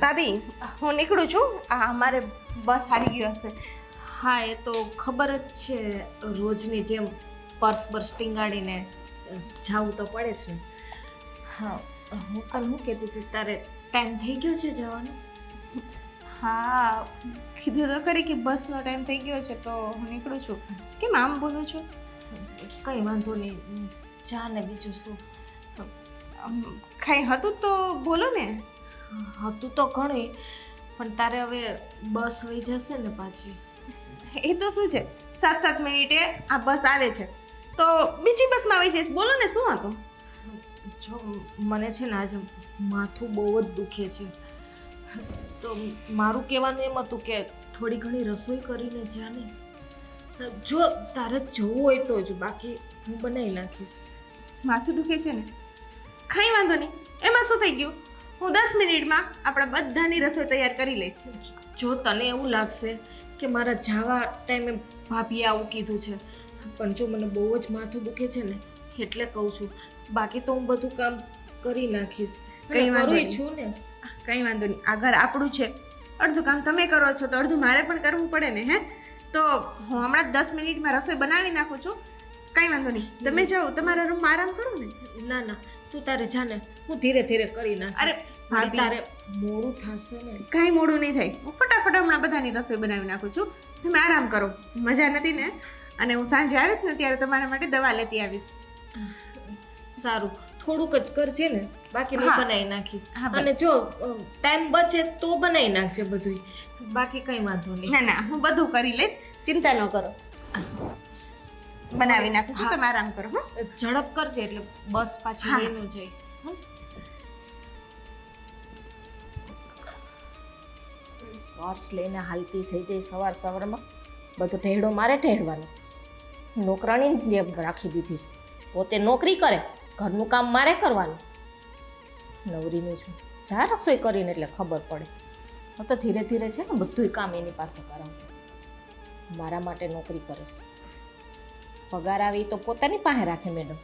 ભાભી, હું નીકળું છું. અમારે બસ હારી ગયો હશે. હા એ તો ખબર જ છે, રોજની જેમ પર્સ બર્સ ટીંગાડીને જવું તો પડે છે. હા હું કાલ શું કહેતી હતી, તારે ટાઈમ થઈ ગયો છે જવાનો? હા, કીધું તો ખરી કે બસનો ટાઈમ થઈ ગયો છે તો હું નીકળું છું. કેમ આમ બોલું છું? કંઈ વાંધો નહીં, જા ને બીજું શું. કંઈ હતું તો બોલો ને. હતું તો ઘણું, પણ તારે હવે બસ વહી જશે ને પાછી. એ તો શું છે, 7-7 મિનિટે આ બસ આવે છે તો બીજી બસમાં આવી જઈશ. બોલો ને, શું હતું? જો મને છે ને આજે માથું બહુ જ દુખે છે, તો મારું કહેવાનું એમ હતું કે થોડી ઘણી રસોઈ કરીને જા ને. જો તારે જવું હોય તો જ, બાકી હું બનાવી નાખીશ. માથું દુખે છે ને, કંઈ વાંધો નહીં. એમાં શું થઈ ગયું? હું 10 મિનિટમાં આપણા બધાની રસોઈ તૈયાર કરી લઈશ. જો તને એવું લાગશે કે મારા જવા ટાઈમે ભાભીએ આવું કીધું છે, પણ જો મને બહુ જ માથું દુખે છે ને એટલે કહું છું, બાકી તો હું બધું કામ કરી નાખીશ. કંઈ વાંધો કરું નહીં. છું ને. કંઈ વાંધો નહીં. આ ઘર આપણું છે, અડધું કામ તમે કરો છો તો અડધું મારે પણ કરવું પડે ને. હે તો હું હમણાં 10 મિનિટમાં રસોઈ બનાવી નાખું છું. કંઈ વાંધો નહીં. તમે જાઓ તમારા રૂમમાં આરામ કરો ને. ના ના, તું તારે જા ને, હું ધીરે ધીરે કરી નાખીશ. અરે ભાભી, તારે મોડું થશે ને. કાંઈ મોડું નહીં થાય. હું ફટાફટ હમણાં બધાની રસોઈ બનાવી નાખું છું. તમે આરામ કરો. મજા નથી ને? અને હું સાંજે આવીશ ને ત્યારે તમારા માટે દવા લેતી આવીશ. સારું, થોડુંક જ કરજે ને, બાકી હું હા. બનાવી નાખીશ. હા, અને જો ટાઈમ બચે તો બનાવી નાખજે બધું, બાકી કંઈ વાંધો નહીં. ના ના, હું બધું કરી લઈશ. ચિંતા ન કરો. બનાવી નાખું છું. તમે આરામ કરો. હો ઝડપ કરજે એટલે બસ પાછી હા. લઈને જાય. હં? પર્સ લઈને હાલતી થઈ જાય સવાર સવારમાં, બધો ઢેડો મારે ઢેડવાનો. નોકરાણી જેમ રાખી દીધી છે, પોતે નોકરી કરે, ઘરનું કામ મારે કરવાનું. નવરીની છું, જા રસોઈ કરીને એટલે ખબર પડે. હું તો ધીરે ધીરે છે ને બધુંય કામ એની પાસે કરાવું. મારા માટે નોકરી કરે છે, પગાર આવી તો પોતાની પાસે રાખે મેડમ.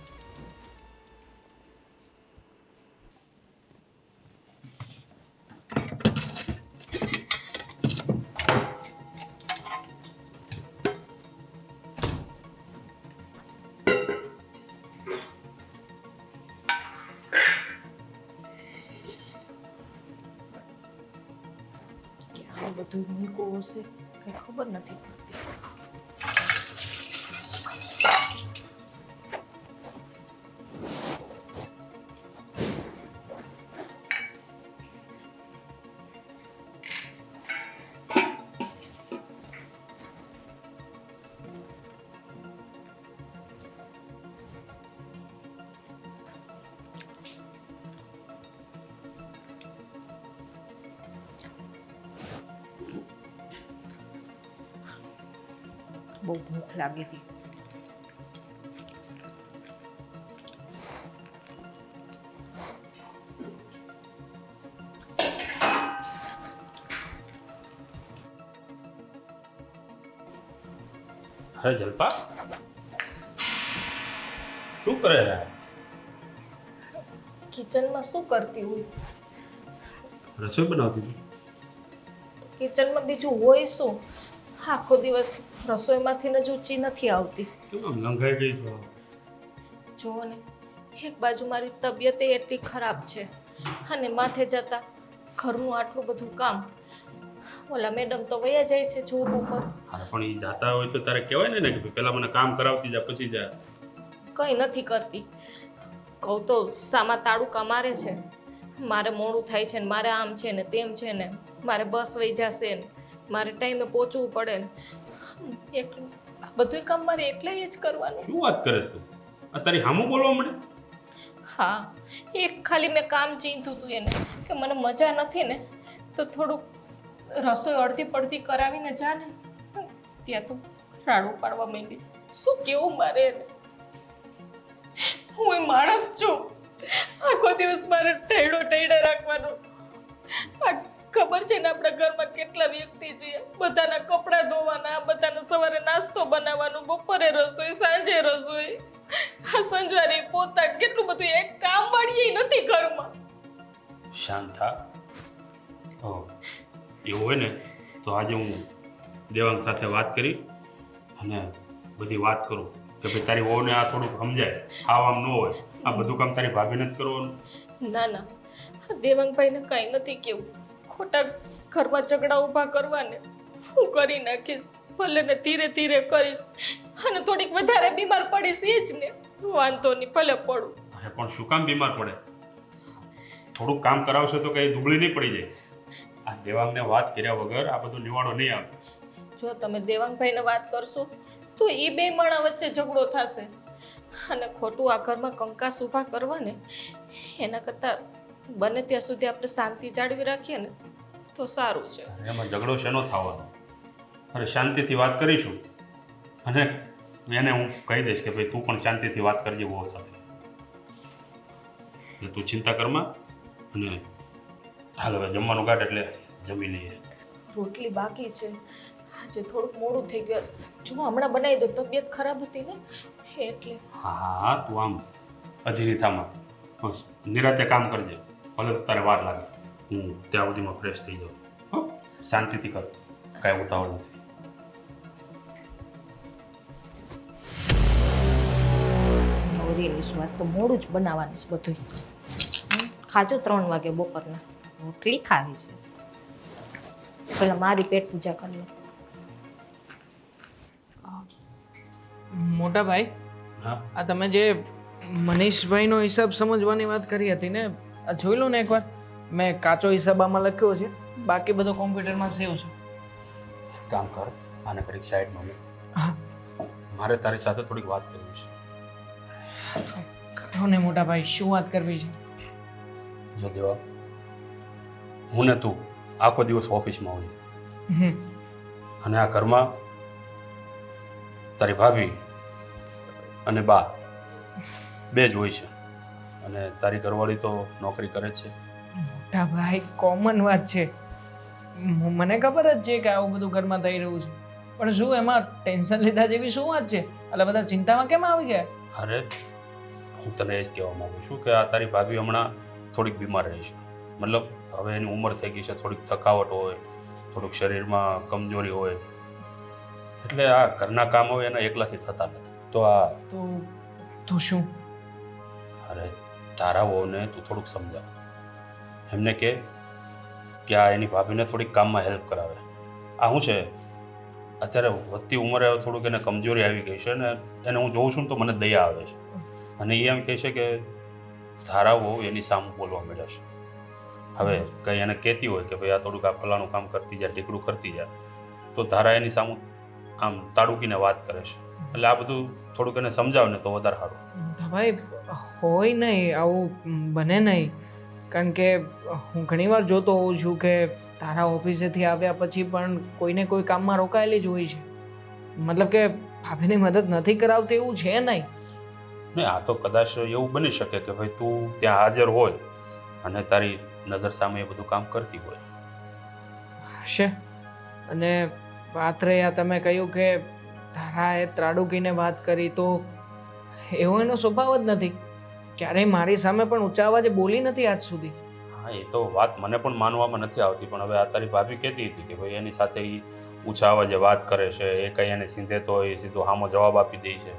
ક્યાં બધું મૂક્યું હશે કઈ ખબર નથી પડતી. બહુ ભૂખ લાગી હતી. અરે જલ્પા, શું કરે છે? કિચનમાં શું કરતી હોય? રસોઈ બનાવતી હતી? કિચનમાં બીજું હોય શું? આખો દિવસ રસોઈમાંથી જ ઊંચી નથી આવતી. કેમ આમ લંઘાઈ ગઈ છો? જુઓ ને, એક બાજુ મારી તબિયત એટલી ખરાબ છે અને માથે જતા ઘરનું આટલું બધું કામ. ઓલા મેડમ તો વયા જાય છે જોબ ઉપર. અરે પણ એ જાતા હોય તો તારે કહેવાય ને કે પેલા મને કામ કરાવતી જા પછી જા. કંઈ નથી કરતી. કહું તો સામા તાળુકા મારે છે, મારે મોડું થાય છે ને, મારે આમ છે ને તેમ છે ને, મારે બસ વહી જશે ને, મારે ટાઈમે પહોંચવું પડે ને. એટલું આ બધું કામ મારે એટલે જ કરવાનું. શું વાત કરે તું? આ તારી હામું બોલવા મળે? હા, એક ખાલી મેં કામ ચીંધું હતું એને કે મને મજા નથી ને તો થોડુંક રસોઈ અડધી પડતી કરાવીને જા ને. ત્યાં તો રાડું પાડવા માંડી. શું કેવું મારે એને? હું માણસ છું, આખો દિવસ મારે ટેડા રાખવાનો. આ ખબર છે ને આપણા ઘરમાં કેટલા વ્યક્તિ છે, બધાના કપડાં ધોવાના, બધાને સવારે નાસ્તો બનાવવાનો, બપોરે રસોઈ, સાંજે રસોઈ, આ સંજવારી પોતા, કેટલું બધું. એક કામ વાળી નથી ઘરમાં. શાંત થા. તો એવું હોય ને તો આજે હું દેવાંગ સાથે વાત કરી અને બધી વાત કરું કે ભાઈ તારી વહુને આ થોડુંક સમજાય, આમ ન હોય, આ બધું કામ તારી ભાભીને જ કરવાનું. ના ના, દેવાંગભાઈને કાંઈ નથી કેવું. ખોટા ઘરમાં ઝઘડા ઊભા કરવાને હું કરી નાખીશ, ભલે ને ધીરે ધીરે કરીશ. અને થોડીક વધારે બીમાર પડીશ એ જ ને, વાંધો નહીં, ભલે પડું. અરે પણ શું કામ બીમાર પડે? થોડુંક કામ કરાવશે તો કંઈ દુબળી નહીં પડી જાય. આ દેવાંગને વાત કર્યા વગર આ બધો નિવાડો નહીં આવે. જો તમે દેવાંગભાઈને વાત કરશો તો એ બે માણા વચ્ચે ઝઘડો થશે અને ખોટું આ ઘરમાં કંકાસ ઊભા કરવાને એના કરતાં બને ત્યાં સુધી આપણે શાંતિ જાળવી રાખીએ ને તો સારું છે. અરે એમાં ઝઘડો શેનો થવાનો? અરે શાંતિથી વાત કરીશું અને એને હું કહી દઈશ કે ભાઈ તું પણ શાંતિથી વાત કરજે વહુ સાથે. એટલે તું ચિંતા કરમાં અને હાલ હવે જમવાનું કાઢ એટલે જમી લઈએ. રોટલી બાકી છે, આજે થોડુંક મોડું થઈ ગયું. જો હમણાં બનાવી દો, તબિયત ખરાબ હતી ને એટલે. હા તું આમ અધીરી થામાં બસ નિરાતે કામ કરજે, ભલે તારે વાર લાગે. હું ત્યાં સુધીમાં ફ્રેશ થઈ જાઉં. હો, શાંતિથી કર, કાંઈ ઉતાવળ નથી. નવરીની સ્વાદ તો મોડું જ બનાવવાની છે બધું. ખાજો 3 વાગે બપોરના. રોટલી ખાવી છે. પેલા મારી પેટ પૂજા કરી લો. મોટા ભાઈ, હા આ તમે જે મનીષભાઈનો હિસાબ સમજવાની વાત કરી હતી ને, આ જોઈ લો ને એકવાર. મેં કાચો હિસાબ આમાં લખ્યો છે, બાકી બધો કોમ્પ્યુટરમાં સેવ છે. કામ કર, આને કરીક સાઈડમાં મૂક. હા મારે તારી સાથે થોડીક વાત કરવી છે. તો કરો ને મોટા ભાઈ, શું વાત કરવી છે? જો દેવા, હું ને તું આખો દિવસ ઓફિસમાં હોઈએ હમ, અને આ ઘરમાં તારી ભાભી અને બા બે જ હોય છે અને તારી ઘરવાળી તો નોકરી કરે જ છે. મોટા ભાઈ કોમન વાત છે, મને ખબર જ છે કે આવું બધું ઘરમાં થઈ રહ્યું છે, પણ શું એમાં ટેન્શન લીધા જેવી શું વાત છે? એટલે બધા ચિંતામાં કેમ આવી ગયા? અરે હું તને એ જ કહેવા માગું છું કે આ તારી ભાભી હમણાં થોડીક બીમાર રહી છે. મતલબ હવે એની ઉંમર થઈ ગઈ છે, થોડીક થકાવટ હોય, થોડુંક શરીરમાં કમજોરી હોય, એટલે આ ઘરના કામ હોય એના એકલાથી થતા નથી. તો આ તો શું? અરે તારા વહુને તું થોડુંક સમજાવ, એમને કે આ એની ભાભીને થોડીક કામમાં હેલ્પ કરાવે. આ શું છે, અત્યારે વધતી ઉંમરે થોડુંક એને કમજોરી આવી ગઈ છે ને એને હું જોઉં છું ને તો મને દયા આવે છે. અને એ એમ કહે છે કે તારા વહુ એની સામે બોલવા માંડ્યા છે. હવે કંઈ એને કહેતી હોય કે ભાઈ આ થોડુંક આ ફલાણું કામ કરતી જાય, ઢીકડું કરતી જાય, તો ધારા એની સામે આમ તાડુકીને વાત કરે છે. એટલે આ બધું થોડુંક એને સમજાવ ને તો વધારે સારું. મોટા ભાઈ હોય નહીં, આવું બને નહીં. કારણ કે હું ઘણીવાર જોતો હોઉં છું કે તારા ઓફિસેથી આવ્યા પછી પણ કોઈને કોઈ કામમાં રોકાયેલી જ હોય છે. મતલબ કે ભાભીની મદદ નથી કરાવતી એવું છે નહીં. ને આ તો કદાચ એવું બની શકે કે ભાઈ તું ત્યાં હાજર હોય અને તારી નજર સામે એ બધું કામ કરતી હોય. હશે. અને વાત રહી આ તમે કહ્યું કે તારાએ ત્રાડુકીને વાત કરી, તો એવો એનો સ્વભાવ જ નથી. ક્યારેય મારી સામે પણ ઊંચા અવાજે બોલી નથી આજ સુધી. હા એ તો વાત મને પણ માનવામાં નથી આવતી, પણ હવે આ તારી ભાભી કહેતી હતી કે ભાઈ એની સાથે એ ઊંચા અવાજે વાત કરે છે, એ કંઈ એને સીધે તો એ સીધો સામો જવાબ આપી દે છે.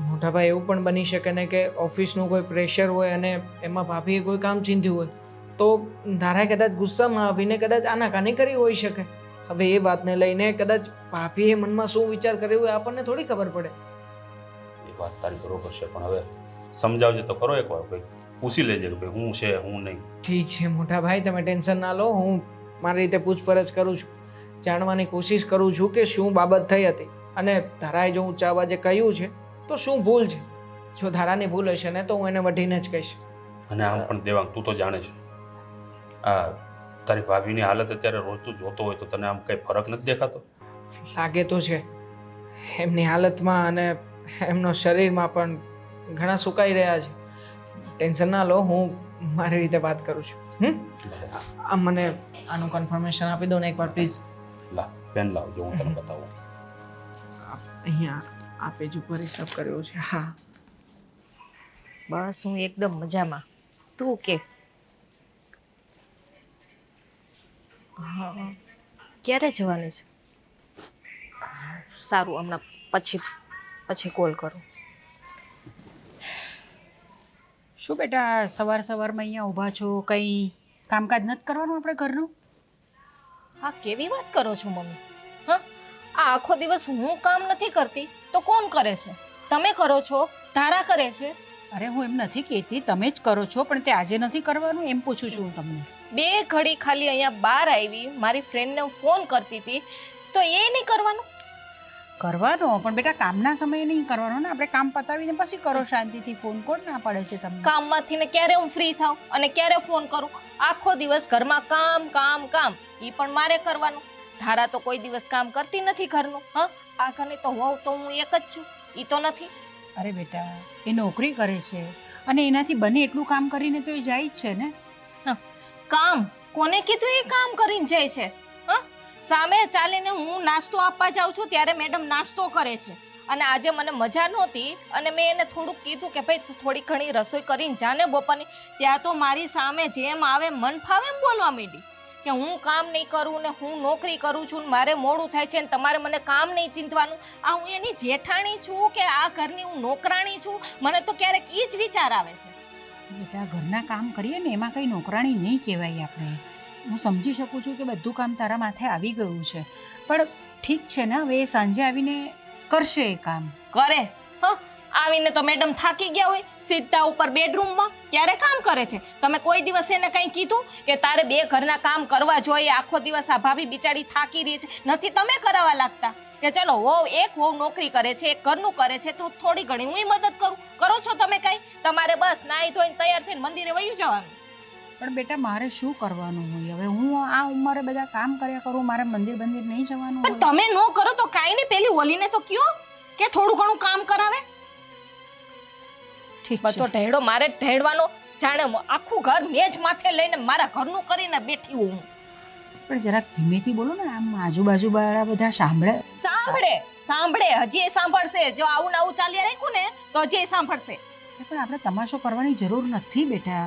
મોટા ભાઈ એવું પણ બની શકે ને કે ઓફિસનું કોઈ પ્રેશર હોય અને એમાં ભાભીએ કોઈ કામ ચીંધ્યું હોય, તો ધારાએ કદાચ ગુસ્સામાં આવીને કદાચ આનાકાની કરી હોઈ શકે. હવે એ વાતને લઈને કદાચ ભાભીએ મનમાં શું વિચાર કર્યો હોય આપણને થોડી ખબર પડે. એ વાત તારી બરોબર છે, પણ હવે સમજાવજે તો ખરો એકવાર, ભાઈ પૂછી લેજે કે ભાઈ હું છે હું નહીં. ઠીક છે મોટા ભાઈ, તમે ટેન્શન ના લો. હું મારી રીતે પૂછપરછ કરું છું, જાણવાની કોશિશ કરું છું કે શું બાબત થઈ હતી અને ધારાએ જો ઊંચા અવાજે કહ્યું છે તો શું ભૂલ છે. જો ધારાની ભૂલ હશે ને તો હું એને વઢીને જ કહીશ. અને આમ પણ દેવાંગ તું તો જાણે છે, આ તારી ભાભીની હાલત અત્યારે રોજ તું જોતો હોય તો તને આમ કંઈ ફરક નથી દેખાતો? લાગે તો છે એમની હાલતમાં અને એમનો શરીરમાં પણ ઘણા સુકાઈ રહ્યા છે. ટેન્શન ના લો, હું મારી રીતે વાત કરું છું. આ મને આનું કન્ફર્મેશન આપી દો ને એકવાર પ્લીઝ. લા પેન લાવ, જો હું તને બતાવું. અહીંયા આ પેજ ઉપર હિસાબ કર્યો છે. હા બસ હું એકદમ મજામાં. તું કે? હા, ક્યારે જવાનું છે? સારું, હમણાં પછી કોલ કરું. શું બેટા સવાર સવારમાં અહીંયા ઊભા છો? કંઈ કામકાજ નથી કરવાનું આપણે ઘરનું? હા, કેવી વાત કરો છો મમ્મી? હા, આ આખો દિવસ હું કામ નથી કરતી તો કોણ કરે છે? તમે કરો છો, ધારા કરે છે. અરે હું એમ નથી કહેતી તમે જ કરો છો, પણ તે આજે નથી કરવાનું એમ પૂછું છું હું તમને. બે ઘડી ખાલી અહીંયા બહાર આવી, મારી ફ્રેન્ડને હું ફોન કરતી હતી તો એ નહીં કરવાનું? કરવાનો, પણ બેટા કામના સમયે નહીં કરવાનો ને. આપણે કામ પતાવીને પછી કરો શાંતિથી ફોન. કોણ ના પાડે છે તમને? કામમાંથી ને ક્યારે હું ફ્રી થાઉં અને ક્યારે ફોન કરું? આખો દિવસ ઘરમાં કામ કામ કામ, એ પણ મારે કરવાનું. ધારા તો કોઈ દિવસ કામ કરતી નથી ઘરનું. હા, આ ઘરની તો હોઉં તો હું એક જ છું, એ તો નથી. અરે બેટા એ નોકરી કરે છે અને એનાથી બને એટલું કામ કરીને તો એ જાય જ છે ને. કામ કોને કીધું એ કામ કરીને જાય છે? હા, સામે ચાલીને હું નાસ્તો આપવા જાઉં છું ત્યારે મેડમ નાસ્તો કરે છે. અને આજે મને મજા નહોતી અને મેં એને થોડુંક કીધું કે ભાઈ તું થોડી ઘણી રસોઈ કરીને જાને બપોરની. ત્યાં તો મારી સામે જેમ આવે મન ફાવે એમ બોલવા માંડી કે હું કામ નહીં કરું ને હું નોકરી કરું છું ને મારે મોડું થાય છે ને તમારે મને કામ નહીં ચીંધવાનું. આ હું એની જેઠાણી છું કે આ ઘરની હું નોકરાણી છું? મને તો ક્યારેક એ જ વિચાર આવે છે. બેટા ઘરના કામ કરીએ ને એમાં કંઈ નોકરાણી નહીં કહેવાય આપણે. હું સમજી શકું છું કે બધું કામ તારા માથે આવી ગયું છે, પણ ઠીક છે ને, હવે એ સાંજે આવીને કરશે એ કામ. કરે હા, આવીને તો મેડમ થાકી ગયા હોય સીધા ઉપર બેડરૂમમાં ક્યારે કામ કરે છે? તમે કોઈ દિવસ એને કંઈ કીધું કે તારે બે ઘરના કામ કરવા જોઈએ? આખો દિવસ આ ભાભી બિચારી થાકી રહી છે, નથી તમે કરાવવા લાગતા કે ચલો વહુ નોકરી કરે છે, એક ઘરનું કરે છે તો થોડી ઘણી હું મદદ કરું? કરો છો તમે કઈ? તમારે બસ નાઈ ધોઈને તૈયાર થઈને મંદિરે વયું જવાનું. પણ બેટા મારે શું કરવાનું હોય? હવે હું આ ઉંમરે બધા કામ કર્યા કરું, મારે મંદિર નહીં જવાનું પણ હોય? તમે નો કરો તો કાઈ નહીં, પેલી ઓલીને તો કયો કે થોડું ઘણું કામ કરાવે. ઠીક બધો છે. ઢેડો મારે જ ઢેડવાનો. જાણે આખું ઘર મેજ માથે લઈને મારા ઘરનું કરીને બેઠી હું. પણ જરાક ધીમેથી બોલો ને, આમ આજુબાજુ વાળા બધા સાંભળે. સાંભળે હજી સાંભળશે. જો આવું ને આવું ચાલ્યા રાખ્યું ને તો હજી સાંભળશે. પણ આપણે તમાશો કરવાની જરૂર નથી બેટા,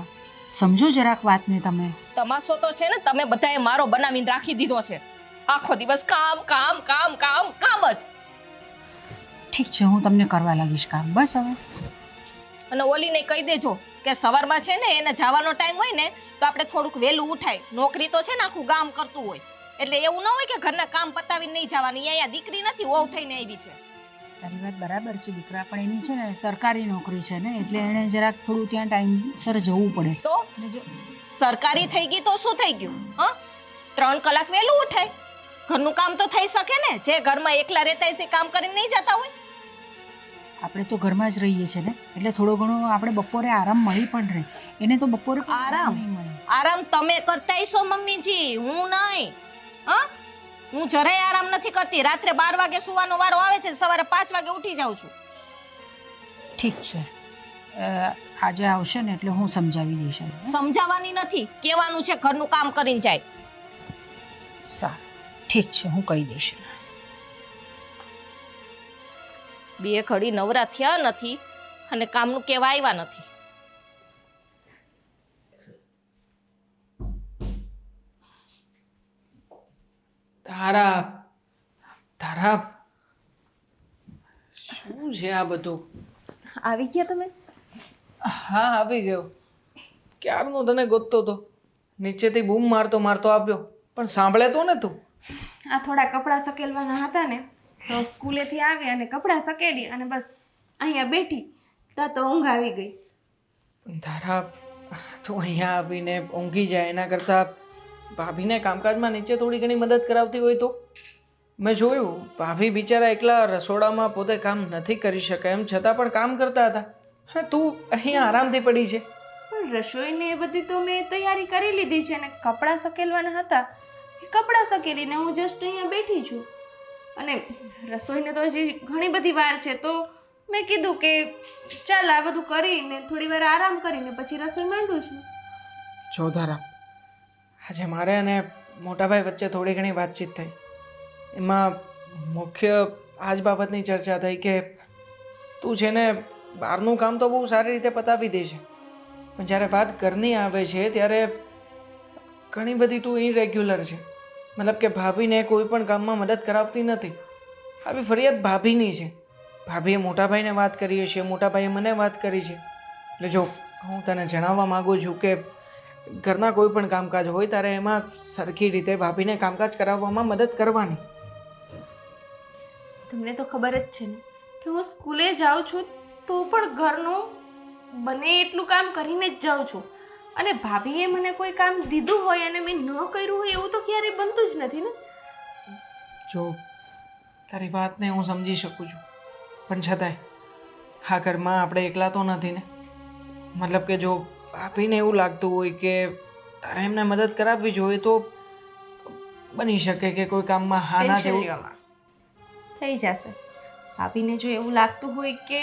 સમજો જરાક વાતને તમે. તમાશો તો છે ને તમે બધાએ મારો બનાવીને રાખી દીધો છે. આખો દિવસ કામ કામ કામ કામ કામ જ. ઠીક છે, હું તમને કરવા લાગીશ કામ, બસ હવે. અને ઓલીને કહી દેજો કે સવારમાં છે ને એને જવાનો ટાઈમ હોય ને તો આપણે થોડુંક વહેલું ઉઠાય. નોકરી તો છે ને આખું ગામ કરતું હોય, એટલે એવું ન હોય કે ઘરના કામ પતાવીને નહીં જવાની. અહીંયા દીકરી નથી, વહુ થઈને આવી છે. તારી વાત બરાબર છે દીકરા, પણ એની છે ને સરકારી નોકરી છે ને, એટલે એણે જરાક થોડું ત્યાં ટાઈમસર જવું પડે. તો સરકારી થઈ ગઈ તો શું થઈ ગયું? હા, 3 કલાક વહેલું ઉઠાય, ઘરનું કામ તો થઈ શકે ને. જે ઘરમાં એકલા રહેતા છે કામ કરીને નહીં જતા હોય. આપણે તો ઘરમાં જ રહીએ છીએ ને, એટલે થોડો ઘણો આપણે બપોરે આરામ મળી પણ રહે. એને તો બપોરે કોઈ આરામ નહીં મળે. આરામ તમે કરતા છો મમ્મીજી, હું નહીં. હા, હું જરાય આરામ નથી કરતી. રાત્રે 12 વાગે સુવાનો વારો આવે છે, સવારે 5 વાગે ઉઠી જાઉં છું. ઠીક છે, આજે આવશે ને એટલે હું સમજાવી દઈશ એને. સમજાવવાની નથી, કહેવાનું છે ઘરનું કામ કરીને જાય. સારું, ઠીક છે, હું કહી દઈશ. બે ઘડી નવરા થયા નથી અને કામનું કહેવા આવ્યા નથી. તારા શું છે આ બધું? આવી ગયા તમે? હા, આવી ગયો. ક્યારનો તને ગોતતો હતો, નીચેથી બૂમ મારતો આવ્યો, પણ સાંભળે તો ને તું? આ થોડા કપડાં સકેલવાના હતા ને, તો સ્કૂલેથી આવી અને કપડાં સકેલી અને બસ અહીંયા બેઠી તો ઊંઘ આવી ગઈ. તારા તું અહીંયા આવીને ઊંઘી જાય એના કરતાં ભાભીને કામકાજમાં નીચે થોડી ઘણી મદદ કરાવતી હોય તો? મેં જોયું ભાભી બિચારા એકલા રસોડામાં પોતે કામ નથી કરી શકે, એમ છતાં પણ કામ કરતા હતા. હા, તું અહીંયા આરામથી પડી છે. પણ રસોઈને એ બધી તો મેં તૈયારી કરી લીધી છે ને કપડાં સકેલવાના હતા એ કપડાં સકેલીને હું જસ્ટ અહીંયા બેઠી છું. અને રસોઈને તો હજી ઘણી બધી વાર છે, તો મેં કીધું કે ચાલ આ બધું કરીને થોડી વાર આરામ કરીને પછી રસોઈ માંડું છું. જો ધારા, આજે મારે અને મોટાભાઈ વચ્ચે થોડી ઘણી વાતચીત થઈ. એમાં મુખ્ય આ જ બાબતની ચર્ચા થઈ કે તું છે ને બહારનું કામ તો બહુ સારી રીતે પતાવી દે છે, પણ જ્યારે વાત ઘરની આવે છે ત્યારે ઘણી બધી તું ઇરેગ્યુલર છે. મતલબ કે ભાભીને કોઈ પણ કામમાં મદદ કરાવતી નથી. આવી ફરિયાદ ભાભીની છે. ભાભીએ મોટાભાઈને વાત કરી છે, મોટાભાઈએ મને વાત કરી છે. એટલે જો હું તને જણાવવા માગું છું કે ઘરના કોઈ પણ કામકાજ હોય ત્યારે એમાં સરખી રીતે ભાભીને કામકાજ કરાવવામાં મદદ કરવાની. તમને તો ખબર જ છે ને કે હું સ્કૂલે જાઉં છું તો પણ ઘરનું બને એટલું કામ કરીને જ જાઉં છું. અને ભાભીએ મને કોઈ કામ દીધું હોય અને મેં ન કર્યું હોય એવું તો ક્યારેય બનતું જ નથી ને. જો તારી વાતને હું સમજી શકું છું, પણ છતાંય હા ઘરમાં આપણે એકલા તો નથી ને. મતલબ કે જો ભાભીને એવું લાગતું હોય કે તારે એમને મદદ કરાવવી જોઈએ તો બની શકે કે કોઈ કામમાં હા ના ટેન્શન જેવું લેવામાં થઈ જશે. ભાભીને જો એવું લાગતું હોય કે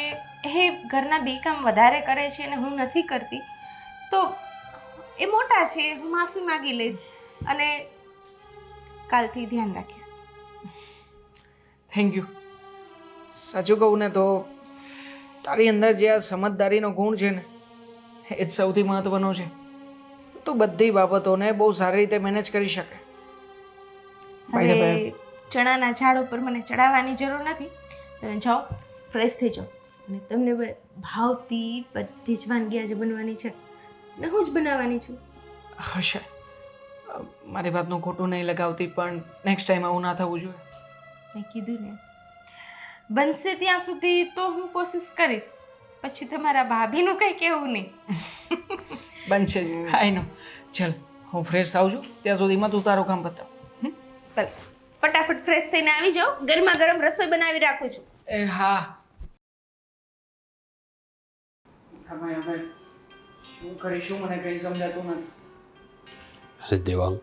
એ ઘરના બે કામ વધારે કરે છે અને હું નથી કરતી તો એ મોટા છે, હું માફી માંગી લઈશ અને કાલથી ધ્યાન રાખીશ. Thank you. સાચું કહું ને તો તારી અંદર જે આ સમજદારીનો ગુણ છે ને એ જ સૌથી મહત્ત્વનો છે. તું બધી બાબતોને બહુ સારી રીતે મેનેજ કરી શકે. By the way, હવે ચણાના ઝાડ ઉપર મને ચડાવવાની જરૂર નથી. તમે જાઓ, ફ્રેશ થઈ જાઓ અને તમને ભાવતી બધી જ વાનગી આજે બનવાની છે ને હું જ બનાવવાની છું. હશે. મારી વાતનું ખોટું નહીં લગાવતી, પણ નેક્સ્ટ ટાઈમ આવું ના થવું જોઈએ. મેં કીધું ને, બનશે ત્યાં સુધી તો હું કોશિશ કરીશ, પછી તમારા ભાભીનું કંઈ કહેવું નહીં. બનશે જ. આઈ નો. ચાલ હું ફ્રેશ થાઉં છું, ત્યાં સુધીમાં તું તારું કામ બતાવ. ભલે ફટાફટ ફ્રેશ થઈને આવી જાઓ, ગરમા ગરમ રસોઈ બનાવી રાખું છું. એ હા. ભાઈ હવે શું કરીશું મને કંઈ સમજાતું નથી. અરે દેવાંગ,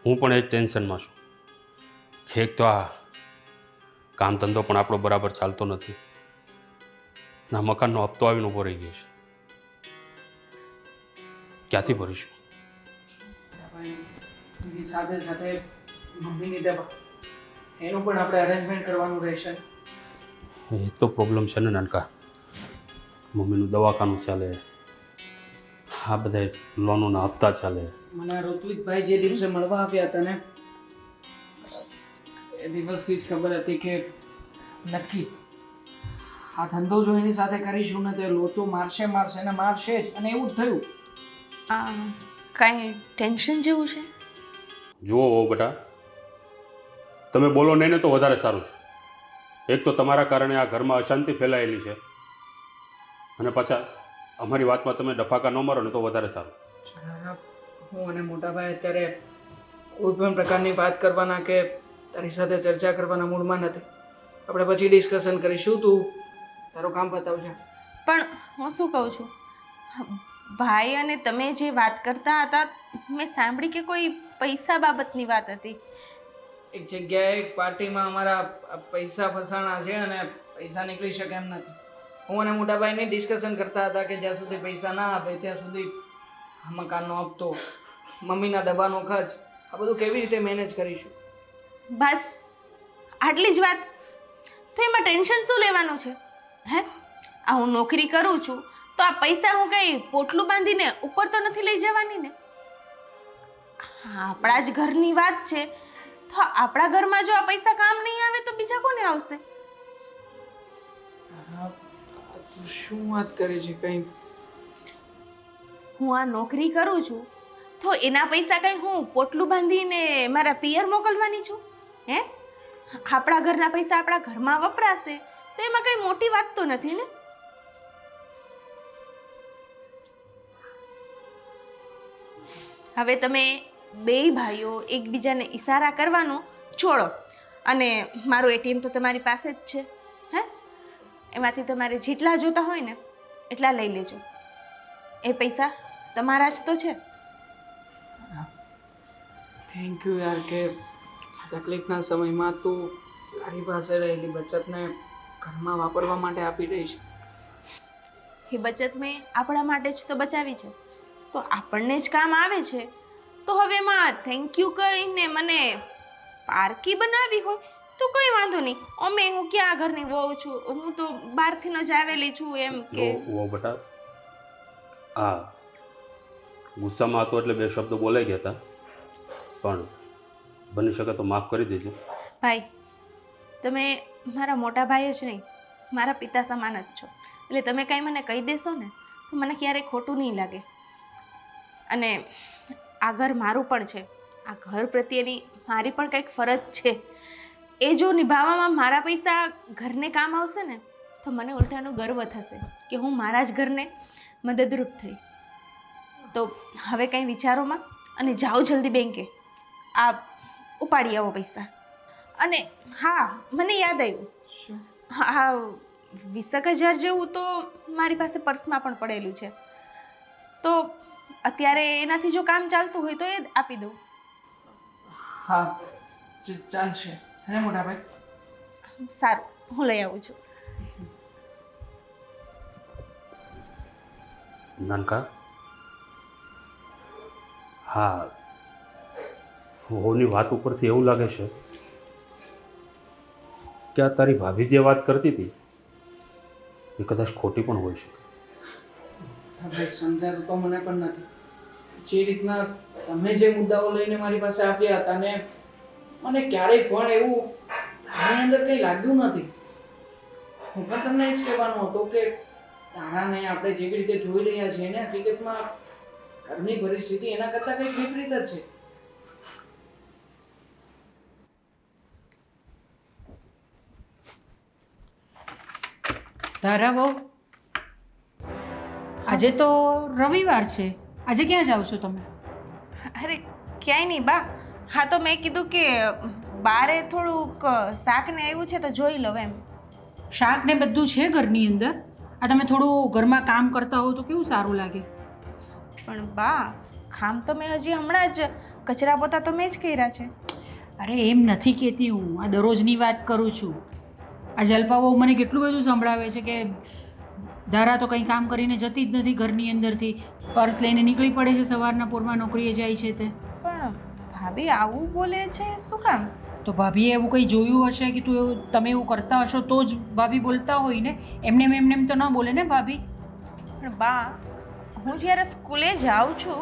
હું પણ એ જ ટેન્શનમાં છું કે એક તો આ કામ ધંધો પણ આપણો બરાબર ચાલતો નથી અને આ મકાનનો હપ્તો આવીને ઊભો રહી ગયો છે. ક્યાંથી ભરીશું? એની સાથે સાથે મમ્મીની દવા એનું પણ આપણે અરેન્જમેન્ટ કરવાનું રહેશે. એ તો પ્રોબ્લેમ છે ને નાનકા. મમ્મીનું દવાખાનું ચાલે, આ બધા લોનોના હપ્તા ચાલે. મને ઋત્વિકભાઈ જે દિવસે મળવા આવ્યા હતા ને એ દિવસથી જ ખબર હતી કે નક્કી આ ધંધો જો એની સાથે કરીશું ને તે લોચો મારશે ને મારશે જ. અને એવું જ થયું. કાંઈ ટેન્શન જેવું છે? જુઓ હો બેટા, તમે બોલો નહીં ને તો વધારે સારું છે. એક તો તમારા કારણે આ ઘરમાં અશાંતિ ફેલાયેલી છે અને પાછા અમારી વાતમાં તમે ડફાકા ન મારો ને તો વધારે સારું. હું અને મોટાભાઈ અત્યારે કોઈ પણ પ્રકારની વાત કરવાના કે તારી સાથે ચર્ચા કરવાના મૂડમાં નથી. આપણે પછી ડિસ્કશન કરીશું. તું તારું કામ બતાવજે. પણ હું શું કહું છું, ભાઈ અને તમે જે વાત કરતા હતા મેં સાંભળી કે કોઈ પૈસા બાબતની વાત હતી. એક જગ્યાએ એક પાર્ટીમાં અમારા પૈસા ફસાણા છે અને પૈસા નીકળી શકે એમ નથી. હું અને મોટાભાઈને ડિસ્કશન કરતા હતા કે જ્યાં સુધી પૈસા ના આપે ત્યાં સુધી મકાનનો હપ્તો, મમ્મીના દવાનો ખર્ચ, આ બધું કેવી રીતે મેનેજ કરીશું. બસ આટલી જ વાત? તો એમાં ટેન્શન શું લેવાનું છે? હે, આ હું નોકરી કરું છું તો આ પૈસા હું કંઈ પોટલું બાંધીને ઉપર તો નથી લઈ જવાની ને. આપણા જ ઘરની વાત છે તો આપણા ઘરમાં જો આ પૈસા કામ નહીં આવે તો બીજા કોને આવશે? તું શું વાત કરે છે? કંઈ હું આ નોકરી કરું છું તો એના પૈસા કંઈ હું પોટલું બાંધીને મારા પિયર મોકલવાની છું? હે, આપણા ઘરના પૈસા આપણા ઘરમાં વપરાશે તો એમાં કંઈ મોટી વાત તો નથી ને. હવે તમે બેય ભાઈઓ એકબીજાને ઈશારા કરવાનો છોડો અને મારું એટીએમ તો તમારી પાસે જ છે. હે, એમાંથી તમારે જેટલા જોતા હોય ને એટલા લઈ લેજો. એ પૈસા તમારા જ તો છે. થેન્ક યુ યાર કે તકલીફના સમયમાં તું તારી પાસે રહેલી બચતને ઘરમાં વાપરવા માટે આપી રહી છે. એ બચત મેં આપણા માટે જ તો બચાવી છે, તો આપણને જ કામ આવે છે. તો હવે એમાં થેન્ક યુ કહીને મને પારકી બનાવી હોય તો કંઈ વાંધો નહીં. અમે હું ક્યાં ઘરની વહુ છું, હું તો બહારથી ન જ આવેલી છું એમ કે. ઓ બેટા, હા ગુસ્સામાં હતો એટલે બે શબ્દો બોલાઈ ગયા હતા, પણ બની શકે તો માફ કરી દેજો. ભાઈ તમે મારા મોટા ભાઈ જ નહીં મારા પિતા સમાન જ છો, એટલે તમે કંઈ મને કહી દેશો ને તો મને ક્યારેય ખોટું નહીં લાગે. અને આ ઘર મારું પણ છે, આ ઘર પ્રત્યેની મારી પણ કંઈક ફરજ છે. એ જો નિભાવવામાં મારા પૈસા ઘરને કામ આવશે ને તો મને ઉલટાનો ગર્વ થશે કે હું મારા જ ઘરને મદદરૂપ થઈ. તો હવે કંઈ વિચારોમાં અને જાઓ જલ્દી બેંકે, આ ઉપાડી આવો પૈસા. અને હા, મને યાદ આવ્યું, હા 20,000 જેવું તો મારી પાસે પર્સમાં પણ પડેલું છે, તો અત્યારે એનાથી જો કામ ચાલતું હોય તો એ જ આપી દઉં. હા ચાલશે હે મોટા ભાઈ? સારું, હું લઈ આવું છું. નાનકા, હા, વહુની વાત ઉપરથી એવું લાગે છે કે આ તારી ભાભી જે વાત કરતી હતી એ કદાચ ખોટી પણ હોઈ શકે. હવે સમજાતું તો મને પણ નથી. જે રીતના તમે જે મુદ્દાઓ લઈને મારી પાસે આવ્યા હતા ને મને ક્યારેય પણ એવું તારી અંદર કંઈ લાગ્યું નથી. હું પણ તમને એ જ કહેવાનો હતો કે તારાને આપણે જેવી રીતે જોઈ રહ્યા છીએ ને હકીકતમાં ઘરની પરિસ્થિતિ એના કરતાં કંઈક વિપરીત જ છે. તારા બહુ આજે તો રવિવાર છે, આજે ક્યાં જાઓ છો તમે? અરે ક્યાંય નહીં બા, હા તો મેં કીધું કે બારે થોડુંક શાક ને આવ્યું છે તો જોઈ લઉં એમ. શાક ને બધું છે ઘરની અંદર, આ તમે થોડું ઘરમાં કામ કરતા હો તો કેવું સારું લાગે. પણ બા કામ તો મેં હજી હમણાં જ કચરા પોતા તો મેં જ કર્યા છે. અરે એમ નથી કહેતી હું, આ દરરોજની વાત કરું છું. આ જલપાઓ મને કેટલું બધું સંભળાવે છે કે ધારા તો કંઈ કામ કરીને જતી જ નથી ઘરની અંદરથી, પર્સ લઈને નીકળી પડે છે સવારના પોરમાં નોકરીએ જાય છે તે. પણ ભાભી આવું બોલે છે શું કામ? તો ભાભીએ એવું કંઈ જોયું હશે કે તું એવું તમે એવું કરતા હશો તો જ ભાભી બોલતા હોય ને, એમને તો ન બોલે ને ભાભી. પણ બા હું જ્યારે સ્કૂલે જાઉં છું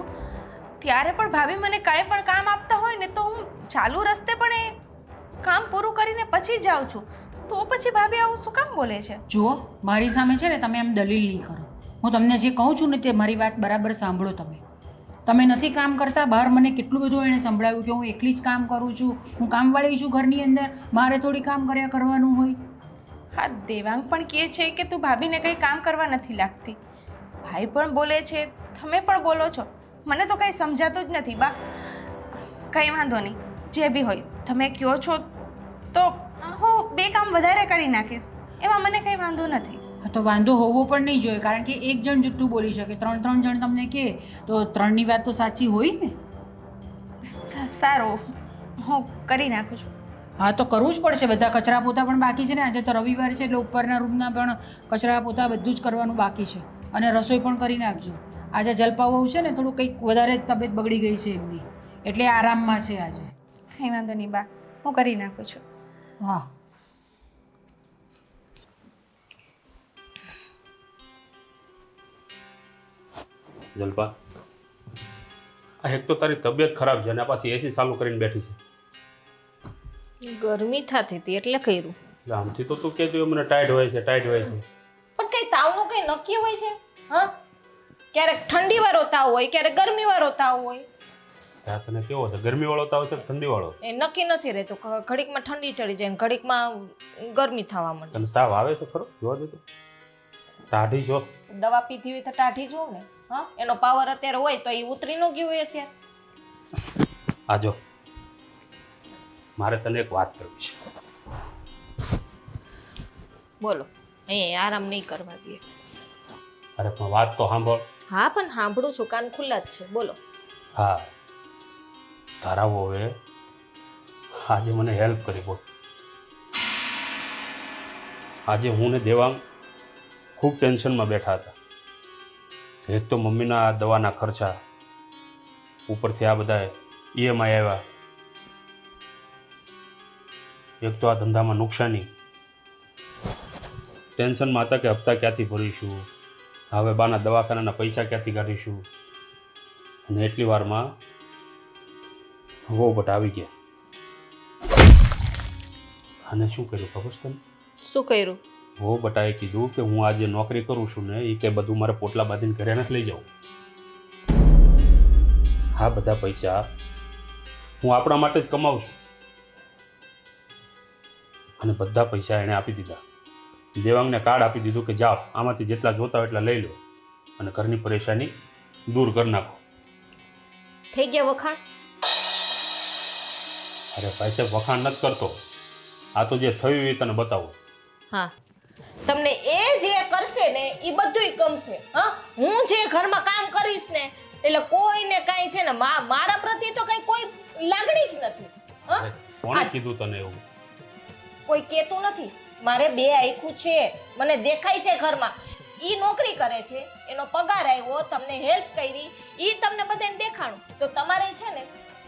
ત્યારે પણ ભાભી મને કાંઈ પણ કામ આપતા હોય ને તો હું ચાલુ રસ્તે પણ એ કામ પૂરું કરીને પછી જાઉં છું, તો પછી ભાભી આવું શું કામ બોલે છે? જુઓ મારી સામે છે ને તમે એમ દલીલ નહીં કરો. હું તમને જે કહું છું ને તે મારી વાત બરાબર સાંભળો. તમે નથી કામ કરતા, બહાર મને કેટલું બધું એણે સંભળાવ્યું કે હું એકલી જ કામ કરું છું, હું કામવાળી છું ઘરની અંદર, મારે થોડી કામ કર્યા કરવાનું હોય. હા, દેવાંગ પણ કહે છે કે તું ભાભીને કંઈ કામ કરવા નથી લાગતી, ભાઈ પણ બોલે છે, તમે પણ બોલો છો, મને તો કંઈ સમજાતું જ નથી બા. કંઈ વાંધો નહીં, જે બી હોય તમે કહો છો તો હું 2 કામ વધારે કરી નાખીશ, એમાં મને કંઈ વાંધો નથી. હા તો વાંધો હોવો પણ નહીં જોઈએ, કારણ કે એક જણ જુઠ્ઠું બોલી શકે, 3 જણ તમને કહે તો 3ની વાત તો સાચી હોય ને. સારું, હું કરી નાખું છું. હા તો કરવું જ પડશે, બધા કચરા પોતા પણ બાકી છે ને, આજે તો રવિવાર છે એટલે ઉપરના રૂમના પણ કચરા પોતા બધું જ કરવાનું બાકી છે, અને રસોઈ પણ કરી નાખજો. આજે જલપાવું છે ને થોડું કંઈક વધારે તબિયત બગડી ગઈ છે એમની, એટલે આરામમાં છે આજે. કંઈ વાંધો નહીં બા, હું કરી નાખું છું. હા જલપા, આ એક તો તારી તબિયત ખરાબ છે અને પાછી એસી ચાલુ કરીને બેઠી છે. ગરમી થતી હતી એટલે કર્યું. એટલે આમથી તો તું કહેતી હોય મને ટાઈટ હોય છે, ટાઈટ હોય છે. પણ કઈ તાવનું કઈ નક્કી હોય છે? હા, ક્યારેક ઠંડી વાળો તાવ હોય, ક્યારેક ગરમી વાળો તાવ હોય. ત્યાં તને કેવો છે, ગરમી વાળો તાવ છે ઠંડી વાળો? એ નક્કી નથી રહેતું, ઘડીકમાં ઠંડી ચડી જાય, ઘડીકમાં ગરમી થવા માંડે. તને તાવ આવે છે ખરો? જોવા દે તો, ટાઢી જો. દવા પીધી હોય તો ટાઢી જોઉં ને. હા, એનો પાવર અત્યારે હોય તો એ ઉતરી ન ગયું હોય અત્યારે. આ જો, મારે તને એક વાત કરવી છે. બોલો, અહીંયા આરામ નહીં કરવા દે. અરે પણ વાત તો સાંભળ. હા પણ સાંભળું છું, કાન ખુલ્લા જ છે, બોલો. હા, તારા વહુએ આજે મને હેલ્પ કરી. બોલ, આજે હું ને દેવાંગ ખૂબ ટેન્શનમાં બેઠા હતા. એક તો મમ્મીના દવાના ખર્ચા, ઉપરથી આ બધા EMI આવ્યા, એક તો આ ધંધામાં નુકસાની. ટેન્શનમાં હતા કે હપ્તા ક્યાંથી ભરીશું, હવે બાના દવાખાનાના પૈસા ક્યાંથી કાઢીશું. અને એટલી વારમાં વહુ બટ આવી ગયા. અને શું કર્યું ખબર છે તને? શું કર્યું? હો બટાએ કીધું કે હું આજે નોકરી કરું છું ને એ કે બધું મારે પોટલા બાંધીને ઘરે નથી લઈ જાઉં. હા, બધા પૈસા હું આપણા માટે જ કમાઉં છું. અને બધા પૈસા એણે આપી દીધા. દેવાંગને કાર્ડ આપી દીધું કે જાઓ આમાંથી જેટલા જોતા હોય એટલા લઈ લો અને ઘરની પરેશાની દૂર કરી નાખો. થઈ ગયા વખાણ? અરે ભાઈ સાહેબ, વખાણ નથી કરતો. આ તો જે થયું એ તને બતાવું. હા, તમને એ જે કરશે ને એ બધુંય ગમશે. હા, હું જે ઘરમાં કામ કરીશ ને એટલે કોઈને કાંઈ છે ને મારા પ્રત્યે તો કઈ કોઈ લાગણી જ નથી. હા, અરે, કોણે કીધું તને એવું? કોઈ કહેતું નથી. મારે 2 આંખું છે, મને દેખાય છે ઘરમાં. ઈ નોકરી કરે છે, એનો પગાર આવ્યો, તમને હેલ્પ કરી, ઈ તમને બધાને દેખાણું. તો તમારે છે ને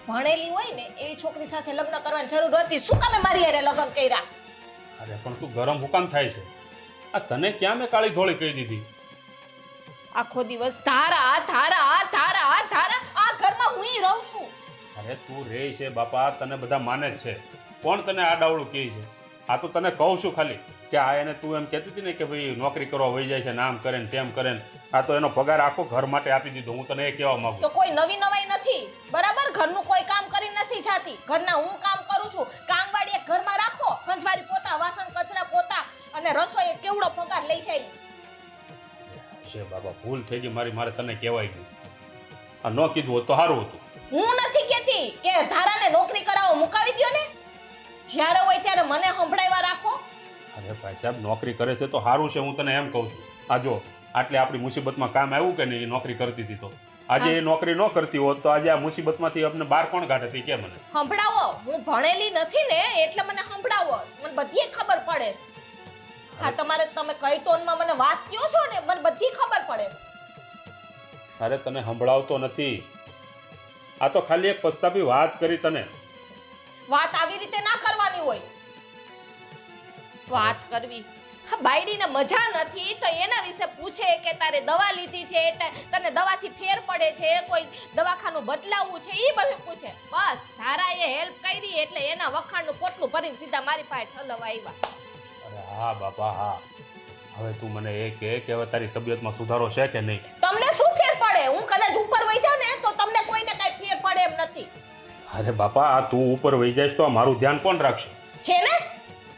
ભણેલી હોય ને એવી છોકરી સાથે લગ્ન કરવાની જરૂર હતી. શું કામે મારી હારે લગ્ન કર્યા? અરે પણ તું ગરમ હુકામ થાય છે? આ તને ક્યાં મેં કાળી ધોળી કહી દીધી? આખો દિવસ ધારા ધારા ધારા ધારા આ ઘરમાં હું રહું છું. અરે તું રે છે બાપા, તને બધા માને જ છે. કોણ તને આડાવડું કહે છે? આ તો તને કહું છું ખાલી કે આ એને તું એમ કહેતી હતી ને કે ભાઈ નોકરી કરવા વહી જાય છે, નામ કરે ને તેમ કરે ને. આ તો એનો પગાર આખો ઘર માટે આપી દીધો. હું તને એ કહેવા માંગુ. તો કોઈ નવી નવાઈ નથી, બરાબર? ઘરનું કોઈ કામ કરી નથી જાતી. ઘરના હું કામ કરું છું. કામવાળી એક ઘરમાં રાખો, ખંજવારી પોતા, વાસણ કચરા પોતા અને રસોઈ કેવડો પગાર લઈ જાય. છે બાબા, ભૂલ થઈ ગઈ મારી, મારે તને કહેવાય ગયું. આ ન કીધું હોત તો સારું હતું. હું નથી કહેતી કે ધારાને નોકરી કરાવો, મુકાવી દ્યો ને. જ્યારે હોય ત્યારે મને સંભળાવ્યા રાખો. અરે ભાઈ સાહેબ, નોકરી કરે છે તો સારું છે, હું તને એમ કહું છું. આ જો આટલી આપણી મુસીબતમાં કામ આવ્યું કે નહીં? એ નોકરી કરતી હતી તો આજે એ નોકરી ન કરતી હોત તો આજે આ મુસીબતમાંથી આપણે બહાર કોણ કાઢતી કે મને? સંભળાવો. હું ભણેલી નથી ને એટલે મને સંભળાવો. મને બધી ખબર પડે છે. હા, તમે કઈ ટોનમાં મને વાત કહો છો ને મને બધી ખબર પડે છે. અરે તને સંભળાવતો નથી, આ તો ખાલી એક પસ્તાપી વાત કરી તને. વાત આવી રીતે ના કરવાની હોય. વાત કરવી બાયડીને મજા નથી તો એના વિશે પૂછે કે તારે દવા લીધી છે એટલે તને દવાથી ફેર પડે છે, કોઈ દવાખાનું બદલાવવું છે, એ બધું પૂછે. બસ ધારાએ હેલ્પ કરી એટલે એના વખાણનું પોટલું ભરીને સીધા મારી પાસે ઠલવા આવ્યા. અરે હા બાપા હા, હવે તું મને એ કહે કે હવે તારી તબિયતમાં સુધારો છે કે નહીં? તમને શું ફેર પડે? હું કદાચ ઉપર વહી જાઉં ને તો તમને કોઈને કઈ ફેર પડે એમ નથી. અરે બાપા, આ તું ઉપર વહી જઈશ તો આ મારું ધ્યાન કોણ રાખશે? છે ને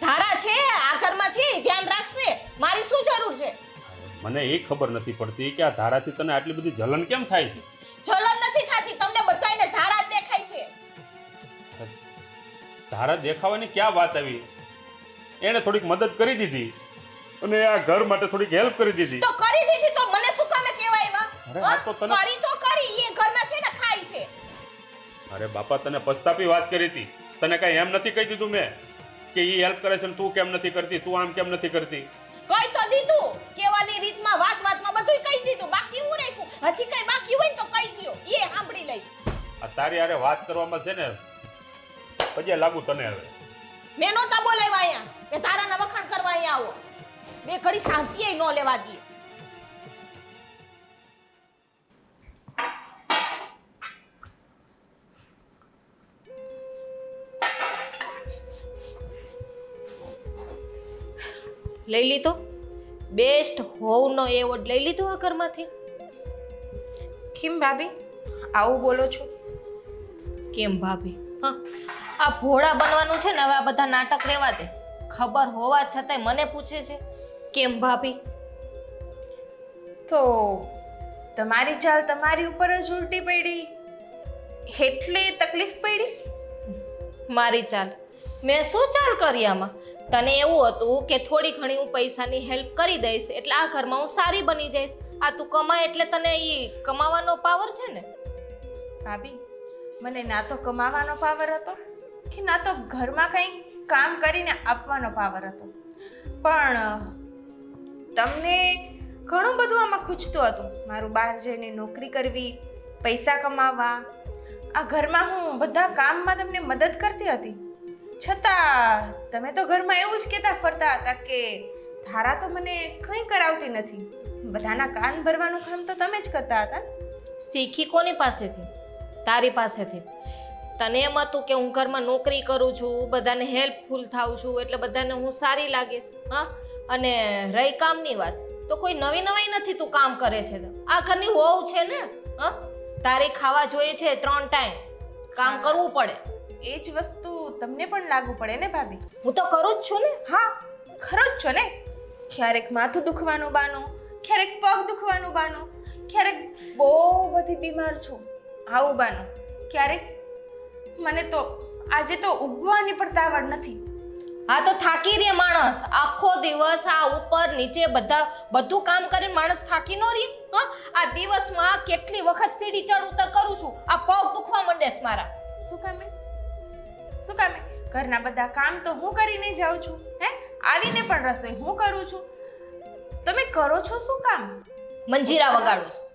ધારા છે આ ઘરમાં છે, ધ્યાન રાખશે. મારી શું જરૂર છે? મને એ ખબર નથી પડતી કે આ ધારાથી તને આટલી બધી જલન કેમ થાય છે? જલન નથી થતી, તમને બધાયને ધારા જ દેખાય છે. ધારા દેખાવાની ક્યાં વાત આવી? એણે થોડીક મદદ કરી દીધી અને આ ઘર માટે થોડીક હેલ્પ કરી દીધી. તો કરી દીધી તો મને શું કામે કહેવાય? અરે આ તો તને કરી તો કરી, એ ઘરમાં છે ને ખાય છે. અરે બાપા, તને પસ્તાપી વાત કરી હતી. તને કઈ એમ નથી કહી દીધું મેં કે એ હેલ્પ કરે છે ને તું કેમ નથી કરતી, તું આમ કેમ નથી કરતી? કઈ તો દીધું, કેવાની રીતમાં વાતમાં બધું કહી દીધું. બાકી હું રાખ્યું? હજી કઈ બાકી હોય તો કહી દ્યો, એ સાંભળી લઈશ. આ તારી હારે વાત કરવામાં છે ને પજે લાગુ તને. હવે મેં નહોતા બોલાવ્યા અહીંયા કે ધારાના વખાણ કરવા અહીંયા આવો. બે ઘડી શાંતિએ ન લેવા દે. લઈ લીધો બેસ્ટ હોવનો એવોર્ડ લઈ લીધો આ ઘરમાંથી. કેમ ભાભી આવું બોલો છો? કેમ ભાભી? હા, આ ભોળા બનવાનું છે ને હવે આ બધા નાટક રહેવા દે. ખબર હોવા છતાંય મને પૂછે છે કેમ ભાભી? તો તમારી ચાલ તમારી ઉપર જ ઉલટી પડી એટલી તકલીફ પડી? મારી ચાલ? મેં શું ચાલ કરી આમાં? તને એવું હતું કે થોડી ઘણી હું પૈસાની હેલ્પ કરી દઈશ એટલે આ ઘરમાં હું સારી બની જઈશ. આ તું કમાય એટલે તને એ કમાવાનો પાવર છે ને? ભાભી, મને ના તો કમાવાનો પાવર હતો કે ના તો ઘરમાં કંઈ કામ કરીને આપવાનો પાવર હતો, પણ તમને ઘણું બધું આમાં ખૂંચતું હતું. મારું બહાર જઈને નોકરી કરવી, પૈસા કમાવા, આ ઘરમાં હું બધા કામમાં તમને મદદ કરતી હતી, છતાં તમે તો ઘરમાં એવું જ કહેતા ફરતા હતા કે ધારા તો મને કંઈ કરાવતી નથી, બધાના કાન ભરવાનું કામ તો તમે જ કરતા હતા. શીખી કોની પાસેથી? તારી પાસેથી. તને એમ હતું કે હું ઘરમાં નોકરી કરું છું, બધાને હેલ્પફુલ થાઉં છું એટલે બધાને હું સારી લાગીશ. હા, અને રહી કામની વાત, તો કોઈ નવી નવાઈ નથી તું કામ કરે છે તો. આ ઘરની વહુ છે ને, હા, તારે ખાવા જોઈએ છે 3 ટાઈમ, કામ કરવું પડે. એ જ વસ્તુ તમને પણ લાગુ પડે ને ભાભી? હું તો કરું જ છું ને. હા, ખરો જ છો ને. ક્યારેક માથું દુખવાનું બાનું, ક્યારેક પગ દુખવાનું બાનું, ક્યારેક બહુ બધી બીમાર છું આવું બાનું, ક્યારેક મને તો આજે તો ઊભવાની પણ તાવડ નથી. હા તો થાકી રે માણસ, આખો દિવસ આ ઉપર નીચે બધું કામ કરીને માણસ થાકી ન રહે? હા, આ દિવસમાં કેટલી વખત સીડી ચડ ઉતર કરું છું, આ પગ દુખવા માંડે છે મારા. શું કામે? શું કામે? ઘરના બધા કામ તો હું કરીને જાઉં છું, હે? આવીને પણ રસોઈ હું કરું છું. તમે કરો છો શું કામ? મંજીરા વગાડું છું.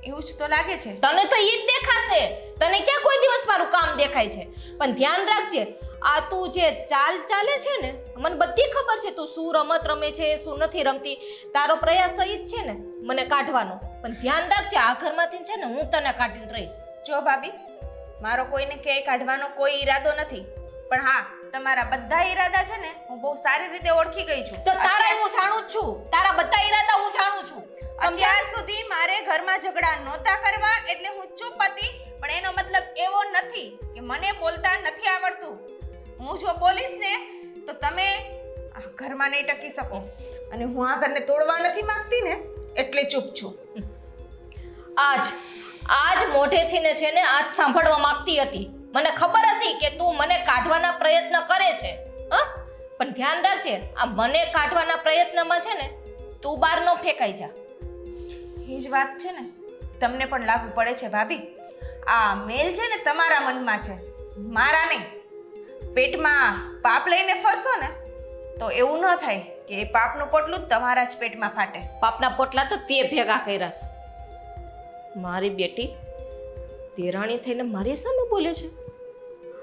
એવું જ તો લાગે છે. તને તો ઈ જ દેખાશે, તને ક્યાં કોઈ દિવસ મારું કામ દેખાય છે? પણ ધ્યાન રાખજે, આ તું જે ચાલે છે ને, મને બધી ખબર છે તું શું રમત રમે છે, શું નથી રમતી. તારો પ્રયાસ તો ઈ જ છે ને મને કાઢવાનો. પણ ધ્યાન રાખજે, આ ઘરમાંથી છે ને હું તને કાઢીને રહીશ. જો ભાભી, મારો કોઈને ક્યાંય કાઢવાનો કોઈ ઈરાદો નથી, પણ હા, તમારા બધા ઈરાદા છે ને હું બહુ સારી રીતે ઓળખી ગઈ છું. તો તારા હું જાણું જ છું, તારા બધા ઈરાદા હું જાણું છું. અત્યાર સુધી મારે ઘરમાં ઝઘડા નહોતા કરવા એટલે હું ચૂપ હતી, પણ એનો મતલબ એવો નથી કે મને બોલતા નથી આવડતું. હું જો બોલીશ ને તો તમે આ ઘરમાં નહીં ટકી શકો, અને હું આ ઘરને તોડવા નથી માંગતી ને એટલે ચૂપ છું. આજ મોઢેથી ને છે ને આજ સાંભળવા માંગતી હતી. મને ખબર હતી કે તું મને કાઢવાના પ્રયત્ન કરે છે, હા, પણ ધ્યાન રાખજે, આ મને કાઢવાના પ્રયત્નમાં છે ને તું બહાર ન ફેંકાઈ જા. એ જ વાત છે ને તમને પણ લાગુ પડે છે ભાભી. આ મેલ છે ને તમારા મનમાં છે, મારા નહીં. પેટમાં પાપ લઈને ફરશો ને તો એવું ન થાય કે એ પાપનું પોટલું જ તમારા જ પેટમાં ફાટે. પાપના પોટલા તો તે ભેગા કર્યા છે. મારી બેટી દેરાણી થઈને મારી સામે બોલે છે.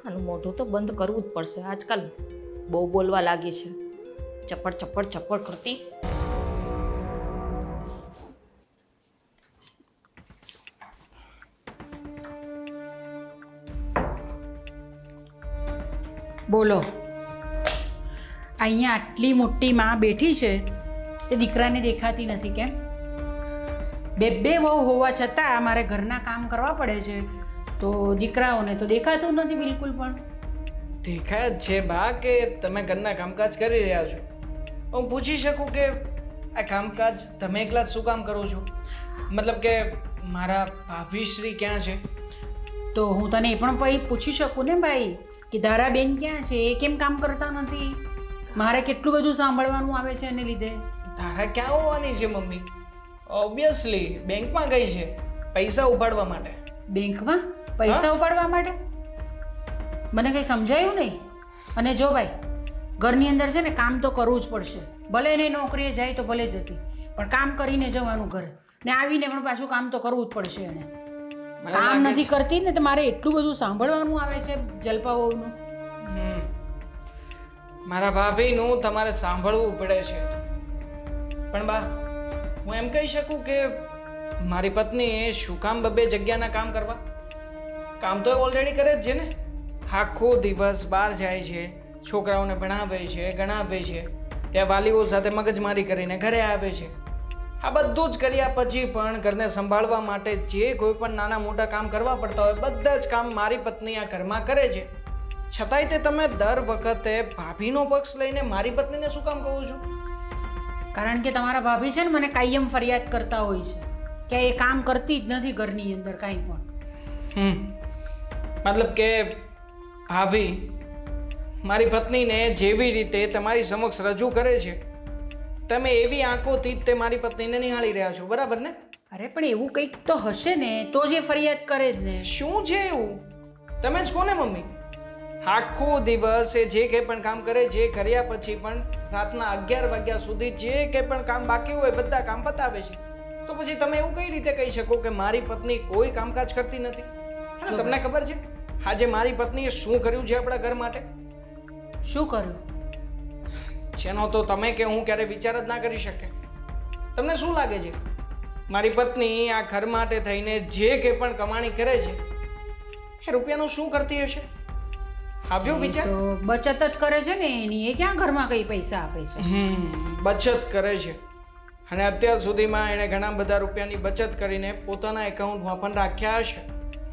આનું મોઢું તો બંધ કરવું જ પડશે. આજકાલ બહુ બોલવા લાગી છે, ચપડ કરતી. બોલો, અહીંયા આટલી મોટી માં બેઠી છે તે દીકરાને દેખાતી નથી કેમ? બે વહુ હોવા છતાં મારે ઘરના કામ કરવા પડે છે, તો દીકરાઓને તો દેખાતું નથી બિલકુલ પણ. દેખાય જ છે બા કે તમે ઘરના કામકાજ કરી રહ્યા છો. હું પૂછી શકું કે આ કામકાજ તમે એકલા જ શું કામ કરો છો? મતલબ કે મારા ભાભીશ્રી ક્યાં છે? તો હું તને એ પણ પછી પૂછી શકું ને ભાઈ કે તારા બેન ક્યાં છે, એ કેમ કામ કરતા નથી? મારે કેટલું બધું સાંભળવાનું આવે છે એને લીધે. તારા ક્યાં હોવાની છે મમ્મી? ઓબ્વિયસલી બેંકમાં ગઈ છે પૈસા ઉપાડવા માટે. બેંકમાં પૈસા ઉપાડવા માટે? મને કંઈ સમજાયું નહીં. અને જો ભાઈ, ઘરની અંદર છે ને કામ તો કરવું જ પડશે. ભલે એને નોકરીએ જાય તો ભલે જતી, પણ કામ કરીને જવાનું ઘરે, ને આવીને પણ પાછું કામ તો કરવું જ પડશે એને. કામ નથી કરતી ને તો મારે એટલું બધું સાંભળવાનું આવે છે જલપાઓનું. મારા ભાભીનું તમારે સાંભળવું પડે છે. પણ બા, હું એમ કહી શકું કે મારી પત્ની શું કામ બબે જગ્યાના કામ કરવા? કામ તો ઓલરેડી કરે જ છે ને. આખો દિવસ બહાર જાય છે, છોકરાઓને ભણાવે છે, ગણાવે છે, ત્યાં વાલીઓ સાથે મગજમારી કરીને ઘરે આવે છે. આ બધું જ કર્યા પછી પણ ઘરને સંભાળવા માટે જે કોઈ પણ નાના મોટા કામ કરવા પડતા હોય બધા જ કામ મારી પત્ની આ ઘરમાં કરે છે. છતાંય તે તમે દર વખતે ભાભીનો પક્ષ લઈને મારી પત્નીને શું કામ કહો છો? કારણ કે તમારા ભાભી છે ને મને કાયમ ફરિયાદ કરતા હોય છે કે એ કામ કરતી જ નથી ઘરની અંદર કાંઈ પણ. મતલબ કે ભાભી મારી પત્નીને જેવી રીતે તમારી સમક્ષ રજૂ કરે છે તમે એવી આંખોથી જ તે મારી પત્નીને નિહાળી રહ્યા છો, બરાબર ને? અરે પણ એવું કંઈક તો હશે ને તો જે ફરિયાદ કરે જ ને. શું છે એવું? તમે જ કોને મમ્મી? આખો દિવસ એ જે કંઈ પણ કામ કરે છે, કર્યા પછી પણ રાતના 11 વાગ્યા સુધી જે કંઈ પણ કામ બાકી હોય બધા કામ પતાવે છે. તો પછી તમે એવું કઈ રીતે કહી શકો કે મારી પત્ની કોઈ કામકાજ કરતી નથી? અને તમને ખબર છે આજે મારી પત્નીએ શું કર્યું છે આપણા ઘર માટે? શું કર્યું? જેનો તો તમે કે હું ક્યારે વિચાર જ ના કરી શકે. તમને શું લાગે છે મારી પત્ની આ ઘર માટે થઈને જે કંઈ પણ કમાણી કરે છે એ રૂપિયાનું શું કરતી હશે? આવ્યો વિચાર? તો બચત જ કરે છે ને એની, એ ક્યાં ઘરમાં કઈ પૈસા આપે છે? બચત કરે છે અને અત્યાર સુધીમાં એણે ઘણા બધા રૂપિયાની બચત કરીને પોતાના એકાઉન્ટમાં પણ રાખ્યા હશે.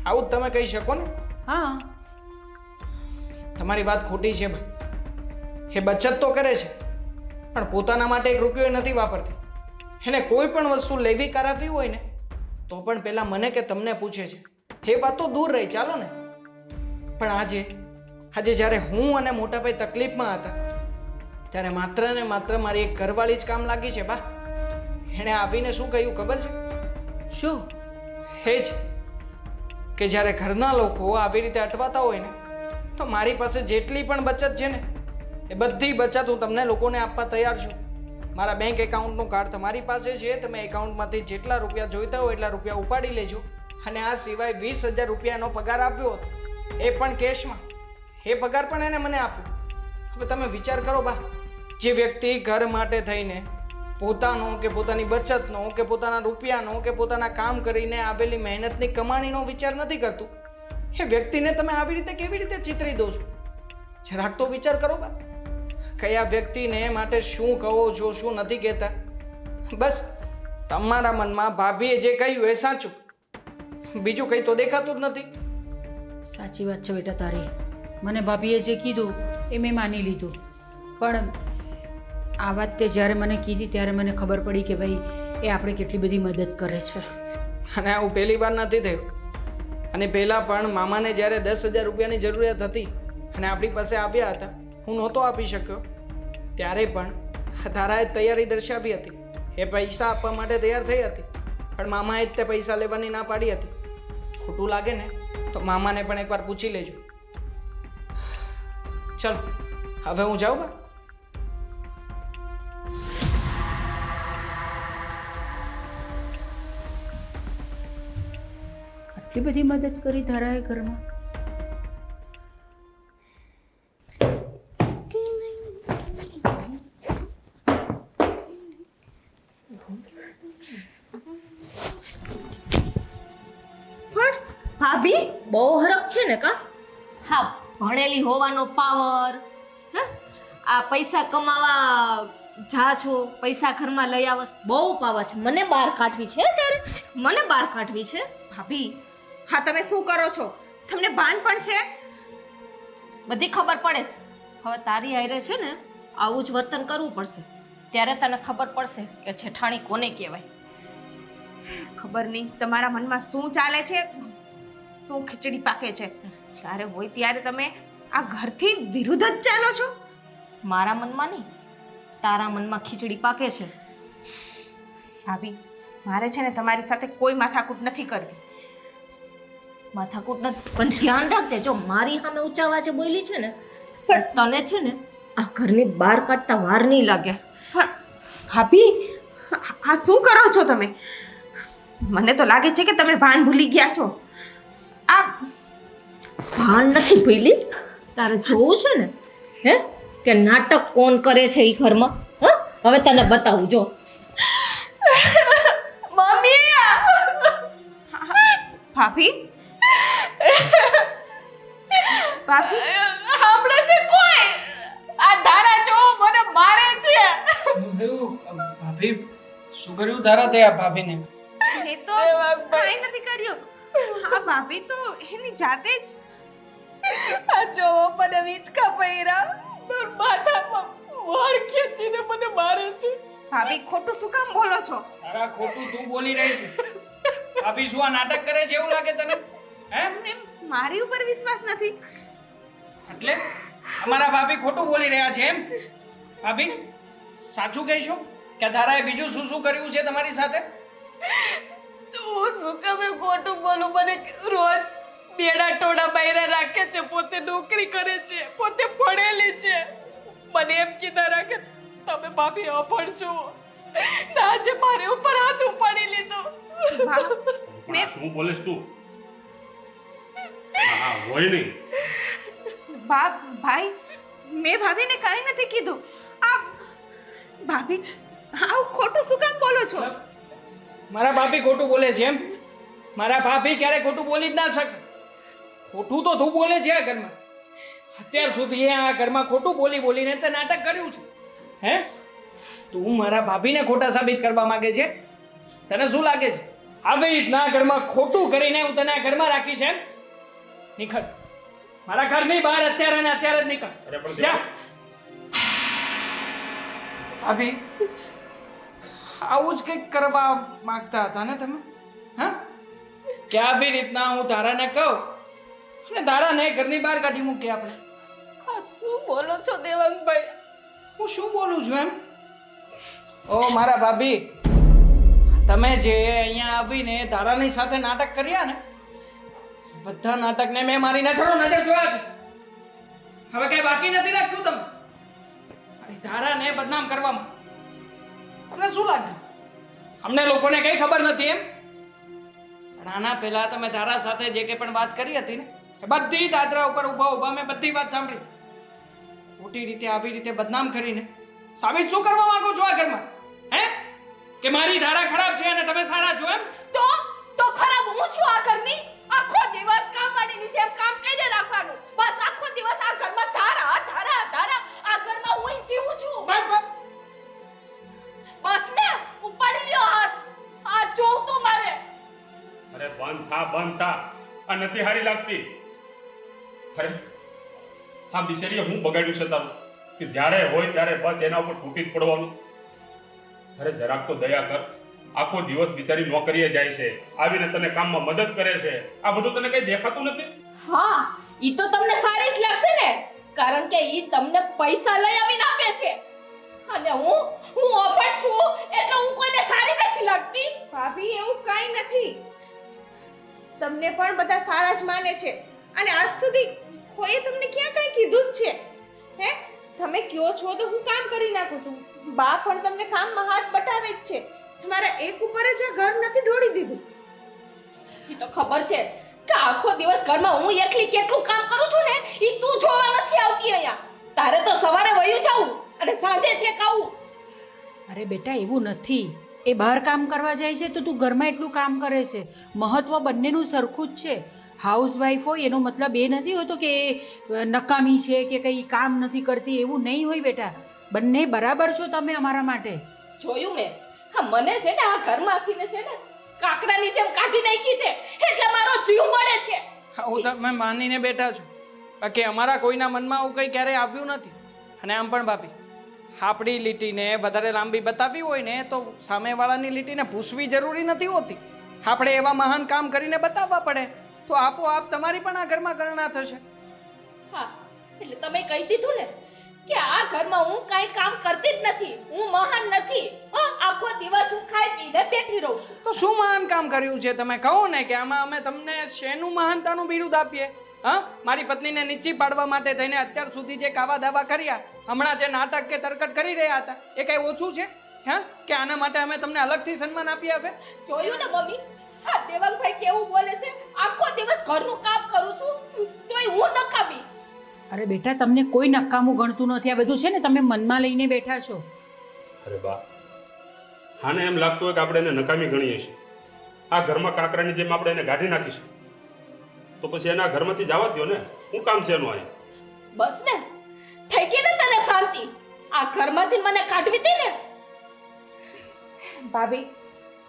આવું જ તમે કહી શકો ને? હા, તમારી વાત ખોટી છે ભાઈ. એ બચત તો કરે છે પણ પોતાના માટે એક રૂપિયો નથી વાપરતી. એને કોઈ પણ વસ્તુ લેવી કરાવવી હોય ને તો પણ પહેલાં મને કે તમને પૂછે છે. એ વાત તો દૂર રહી, ચાલો ને. પણ આજે જ્યારે હું અને મોટાભાઈ તકલીફમાં હતા ત્યારે માત્ર ને માત્ર મારી એક ઘરવાળી જ કામ લાગી છે બા. એણે આવીને શું કહ્યું ખબર છે? શું? એ જ કે જ્યારે ઘરના લોકો આવી રીતે અટવાતા હોય ને તો મારી પાસે જેટલી પણ બચત છે ને એ બધી બચત હું તમને લોકોને આપવા તૈયાર છું. મારા બેંક એકાઉન્ટનું કાર્ડ તમારી પાસે છે. તમે એકાઉન્ટમાંથી જેટલા રૂપિયા જોઈતા હોય એટલા રૂપિયા ઉપાડી લેજો. અને આ સિવાય 20,000 રૂપિયાનો પગાર આપ્યો હતો, એ પણ કેશમાં. એ પગાર પણ એને મને આપ્યો. હવે તમે વિચાર કરો બા, જે વ્યક્તિ ઘર માટે થઈને પોતાનો કે પોતાની બચતનો કે પોતાના રૂપિયાનો કે પોતાના કામ કરીને આવેલી મહેનતની કમાણીનો વિચાર નથી કરતું, એ વ્યક્તિને તમે આવી રીતે કેવી રીતે ચિતરી દો છો? જરાક તો વિચાર કરો બા. કયા વ્યક્તિને માટે શું કહો છો, શું નથી કહેતા? બસ તમારા મનમાં ભાભીએ જે કહ્યું એ સાચું, બીજું કંઈ તો દેખાતું જ નથી. સાચી વાત છે બેટા તારી. મને ભાભીએ જે કીધું એ મેં માની લીધું, પણ આ વાત તે જ્યારે મને કીધી ત્યારે મને ખબર પડી કે ભાઈ એ આપણે કેટલી બધી મદદ કરે છે. અને આવું પહેલી વાર નથી થયું. અને પહેલાં પણ મામાને જ્યારે 10,000 રૂપિયાની જરૂરિયાત હતી અને આપણી પાસે આવ્યા હતા, હું નહોતો આપી શક્યો, ત્યારે પણ તારાએ તૈયારી દર્શાવી હતી. એ પૈસા આપવા માટે તૈયાર થઈ હતી, પણ મામાએ જ તે પૈસા લેવાની ના પાડી હતી. ખોટું લાગે ને તો મામાને પણ એકવાર પૂછી લેજો. ચલ હવે હું જાઉં બા. આટલી બધી મદદ કરી તારાએ ઘરમાં? પણ ભાભી બહુ હરખ છે ને કા? હા, ભણેલી હોવાનો પાવર, હે? આ પૈસા કમાવા જા છો, પૈસા ઘરમાં લઈ આવસ, બહુ પાવર છે. મને બહાર કાઢવી છે ત્યારે, મને બહાર કાઢવી છે. ભાભી, હા તમે શું કરો છો? તમને ભાન પણ છે? બધી ખબર પડે છે. હવે તારી હારે છે ને આવું જ વર્તન કરવું પડશે, ત્યારે તને ખબર પડશે કે જેઠાણી કોને કહેવાય. ખબર નહીં તમારા મનમાં શું ચાલે છે, શું ખીચડી પાકે છે. જ્યારે હોય ત્યારે તમે આ ઘરથી વિરુદ્ધ જ ચાલો છો. મારા મનમાં નહીં, તારા મનમાં ખીચડી પાકે છે. ભાભી, મારે છે ને તમારી સાથે કોઈ માથાકૂટ નથી કરવી. માથાકૂટ નથી, પણ ધ્યાન રાખજે, જો મારી સામે ઊંચા અવાજે બોલી છે ને પણ તને છે ને આ ઘરની બહાર કાઢતા વાર નહીં લાગે. પણ ભાભી, આ શું કરો છો તમે? મને તો લાગે છે કે તમે ભાન ભૂલી ગયા છો. આ ભાન નથી ભૂલી. તારે જોવું છે ને હે કે નાટક કોણ કરે છે એ ઘરમાં. હવે તને બતાવું જો. ભાભી, ભાભી આપણે છે કોઈ આ ધારા જો મને મારે છે. ભાભી શું કર્યું તારા તે આ ભાભીને? એ તો કાંઈ નથી કર્યું. હા ભાભી તો એની જાતે જ. આ જો મને વીચકા પૈરા માથામાં વાળ ખેંચીને મને મારે છે. ભાભી ખોટું શું કામ બોલો છો? તારા ખોટું તું બોલી રહી છે. ભાભી શું આ નાટક કરે છે એવું લાગે તને? હે? તમને મારી ઉપર વિશ્વાસ નથી? એટલે અમારા ભાભી ખોટું બોલી રહ્યા છે એમ? ભાભી સાચું કહીશું કે તારાએ બીજું શું શું કર્યું છે તમારી સાથે? તું શું કામે ખોટું બોલું? મને રોજ બેડા ટોડા બૈરા રાખે છે, પોતે નોકરી કરે છે, પોતે ભણેલી છે. મને એમ કીધા રાખે તમે ભાભી અભણ છો. ના આજે મારી ઉપર હાથ ઉપાડી લીધો. પણ આ શું બોલે તું? હા હોય નહીં. ભાઈ, મેં ભાભીને કાંઈ નથી કીધું. આ ભાભી આવું ખોટું શું કામ બોલો છો? મારા ભાભી ખોટું બોલે છે એમ? મારા ભાભી ક્યારે ખોટું બોલી જ ના શકે. ખોટું તો તું બોલે છે આ ઘરમાં. અત્યાર સુધી આ ઘરમાં ખોટું બોલી બોલીને તે નાટક કર્યું છે. હે તું મારા ભાભીને ખોટા સાબિત કરવા માંગે છે? તને શું લાગે છે આવી રીતના ઘરમાં ખોટું કરીને હું તને આ ઘરમાં રાખી છે? નીકળ મારા ઘરની બહાર અત્યારે ને અત્યારે જ નીકળ. અરે પણ જા. ભાભી આવું જ કંઈક કરવા માંગતા હતા ને તમે? હા કે આવી રીતના હું તારાને કહું અને તારાને ઘરની બહાર કાઢી મૂકી આપણે? આ શું બોલો છો દેવાંગભાઈ? હું શું બોલું છું એમ? ઓ મારા ભાભી, તમે જે અહીંયા આવીને તારાની સાથે નાટક કર્યા ને, બધા નાટકને મેં મારી નજર જોયા છે. હવે કઈ બાકી નથી રાખ્યું તમે મારી ધારાને બદનામ કરવામાં. તમને શું લાગ્યું અમને લોકોને કઈ ખબર નથી એમ? પણ આના પહેલા તમે ધારા સાથે જે કંઈ પણ વાત કરી હતી ને એ બધી દાદરા ઉપર ઊભા ઊભા મેં બધી વાત સાંભળી. ખોટી રીતે આવી રીતે બદનામ કરીને સાબિત શું કરવા માંગો છો આ ઘરમાં? હે કે મારી ધારા ખરાબ છે અને તમે સારા છો એમ? તો ખરાબ હું છું આ ઘરની? આખો દિવસ કામવાળીની જેમ કામ કરીને રાખવાનું. બસ આખો દિવસ આ ઘરમાં ધારા ધારા ધારા. આ ઘરમાં હું જીવું છું. બસ ને ઉપાડી લ્યો હાથ. આ જોઉં તો મારે. અરે બંધ થા. આ નથી હારી લાગતી. અરે હા બિચારીએ હું બગાડ્યું છે તારું કે જ્યારે હોય ત્યારે બસ એના ઉપર તૂટી જ પડવાનું. અરે જરાક તો દયા કર. આખો દિવસ બિચારી નોકરીએ જાય છે, આવીને તને કામમાં મદદ કરે છે. આ બધું તને કઈ દેખાતું નથી? હા ઈ તો તમને સારી જ લાગશે ને, કારણ કે ઈ તમને પૈસા લઈ આવીને આપે છે. અને હું અભણ છું એટલે હું કોઈને સારી નથી લાગતી. ભાભી એવું કાંઈ નથી. તમને પણ બધા સારા જ માને છે અને આજ સુધી કોઈએ તમને ક્યાં કાંઈ કીધું જ છે? હે તમે કયો છો તો હું કામ કરી નાખું છું. બા પણ તમને કામમાં હાથ બટાવે જ છે. તમારા એક ઉપર જ આ ઘર નથી ઢોળી દીધું. ઈ તો ખબર છે કે આખો દિવસ ઘરમાં હું એકલી કેટલું કામ કરું છું ને ઈ તું જોવા નથી આવતી અહીંયા. તારે તો સવારે વયું જાવું અને સાંજે છેક આવું. અરે બેટા એવું નથી, એ બહાર કામ કરવા જાય છે તો તું ઘરમાં એટલું કામ કરે છે. મહત્વ બંનેનું સરખું જ છે. હાઉસવાઈફ હોય એનો મતલબ એ નથી હોતો કે એ નકામી છે કે કંઈ કામ નથી કરતી, એવું નહીં હોય બેટા. બંને બરાબર છો તમે અમારા માટે. જોયું મેં. હા મને છે ને આ ઘરમાંથી ને છે ને કાકડાની જેમ કાઢી નાખી છે એટલે મારો જીવ મળે છે. હું તમે માનીને બેઠા છો, બાકી અમારા કોઈના મનમાં આવું કંઈ ક્યારેય આવ્યું નથી. અને આમ પણ ભાભી, આપણી લીટીને વધારે લાંબી બતાવી હોય ને તો સામેવાળાની લીટીને પૂછવી જરૂરી નથી હોતી. આપણે એવા મહાન કામ કરીને બતાવવા પડે તો આપોઆપ તમારી પણ આ ઘરમાં ગણના થશે. હા એટલે તમે કહી દીધું ને કે આ ઘરમાં હું કાંઈ કામ કરતી જ નથી. હું મહાન નથી. હા આખો દિવસ હું ખાઈ પીને બેઠી રહું છું. તો શું મહાન કામ કર્યું છે તમે કહો ને, કે આમાં અમે તમને શેનું મહાનતાનું બિરુદ આપીએ? હા મારી પત્નીને નીચી પાડવા માટે થઈને અત્યાર સુધી જે કાવા દાવા કર્યા, હમણાં જે નાટક કે તરકટ કરી રહ્યા હતા, એ કઈ ઓછું છે? હા કે આના માટે અમે તમને અલગથી સન્માન આપી આપે? જોયું ને મમ્મી, હા દેવાંગભાઈ કેવું બોલે છે. આખો દિવસ ઘરનું કામ કરું છું તોય હું નકામી. અરે બેટા તમને કોઈ નકામું ગણતું નથી. આ બધું છે ને તમે મનમાં લઈને બેઠા છો. અરે બા, આને એમ લાગતું હોય કે આપણે એને નકામી ગણીએ છીએ. આ ઘરમાં કાંકરાની જેમ આપણે એને કાઢી નાખીશું તો પછી એના ઘરમાંથી જવા દો ને. શું કામ છે એનું અહીં? બસ ને થઈ ગઈ ને તને શાંતિ? આ ઘરમાંથી મને કાઢવી હતી ને. ભાભી,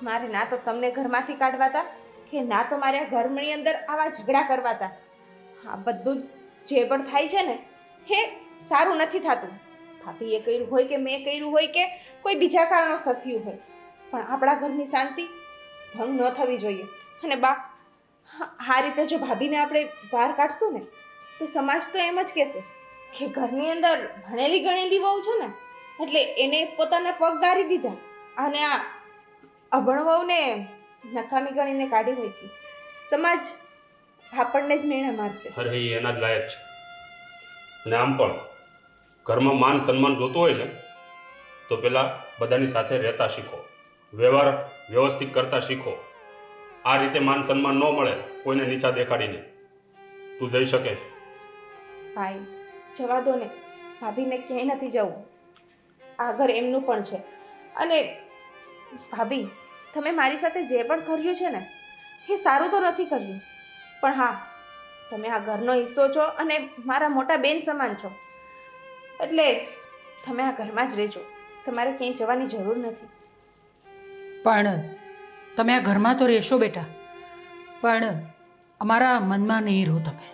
મારે ના તો તમને ઘરમાંથી કાઢવા હતા કે ના તો મારે આ ઘરની અંદર આવા ઝઘડા કરવા હતા. આ બધું જે પણ થાય છે ને એ સારું નથી થતું. ભાભીએ કર્યું હોય કે મેં કર્યું હોય કે કોઈ બીજા કારણોસર થયું હોય, પણ આપણા ઘરની શાંતિ ભંગ ન થવી જોઈએ. અને બા, આ રીતે જો ભાભીને આપણે બહાર કાઢશું ને તો સમાજ તો એમ જ કહેશે કે ઘરની અંદર ભણેલી ગણેલી વહુ છે ને એટલે એને પોતાના પગ ગારી દીધા અને આ અભણ વહુને નકામી ગણીને કાઢી મૂકી. સમાજ આપણને જ મેણા મારશે. અરે એ એના જ લાયક છે. અને આમ પણ ઘરમાં માન સન્માન જોતું હોય ને તો પેલા બધાની સાથે રહેતા શીખો, વ્યવહાર વ્યવસ્થિત કરતા શીખો. આ રીતે માન સન્માન ન મળે કોઈને નીચા દેખાડીને. તું જઈ શકે? ભાઈ જવા દો ને, ભાભીને ક્યાંય નથી જવું. આ ઘર એમનું પણ છે. અને ભાભી, તમે મારી સાથે જે પણ કર્યું છે ને એ સારું તો નથી કર્યું, પણ હા તમે આ ઘરનો હિસ્સો છો અને મારા મોટા બેન સમાન છો, એટલે તમે આ ઘરમાં જ રહેજો. તમારે ક્યાંય જવાની જરૂર નથી. પણ તમે આ ઘરમાં તો રહેશો બેટા, પણ અમારા મનમાં નહીં રહો તમે.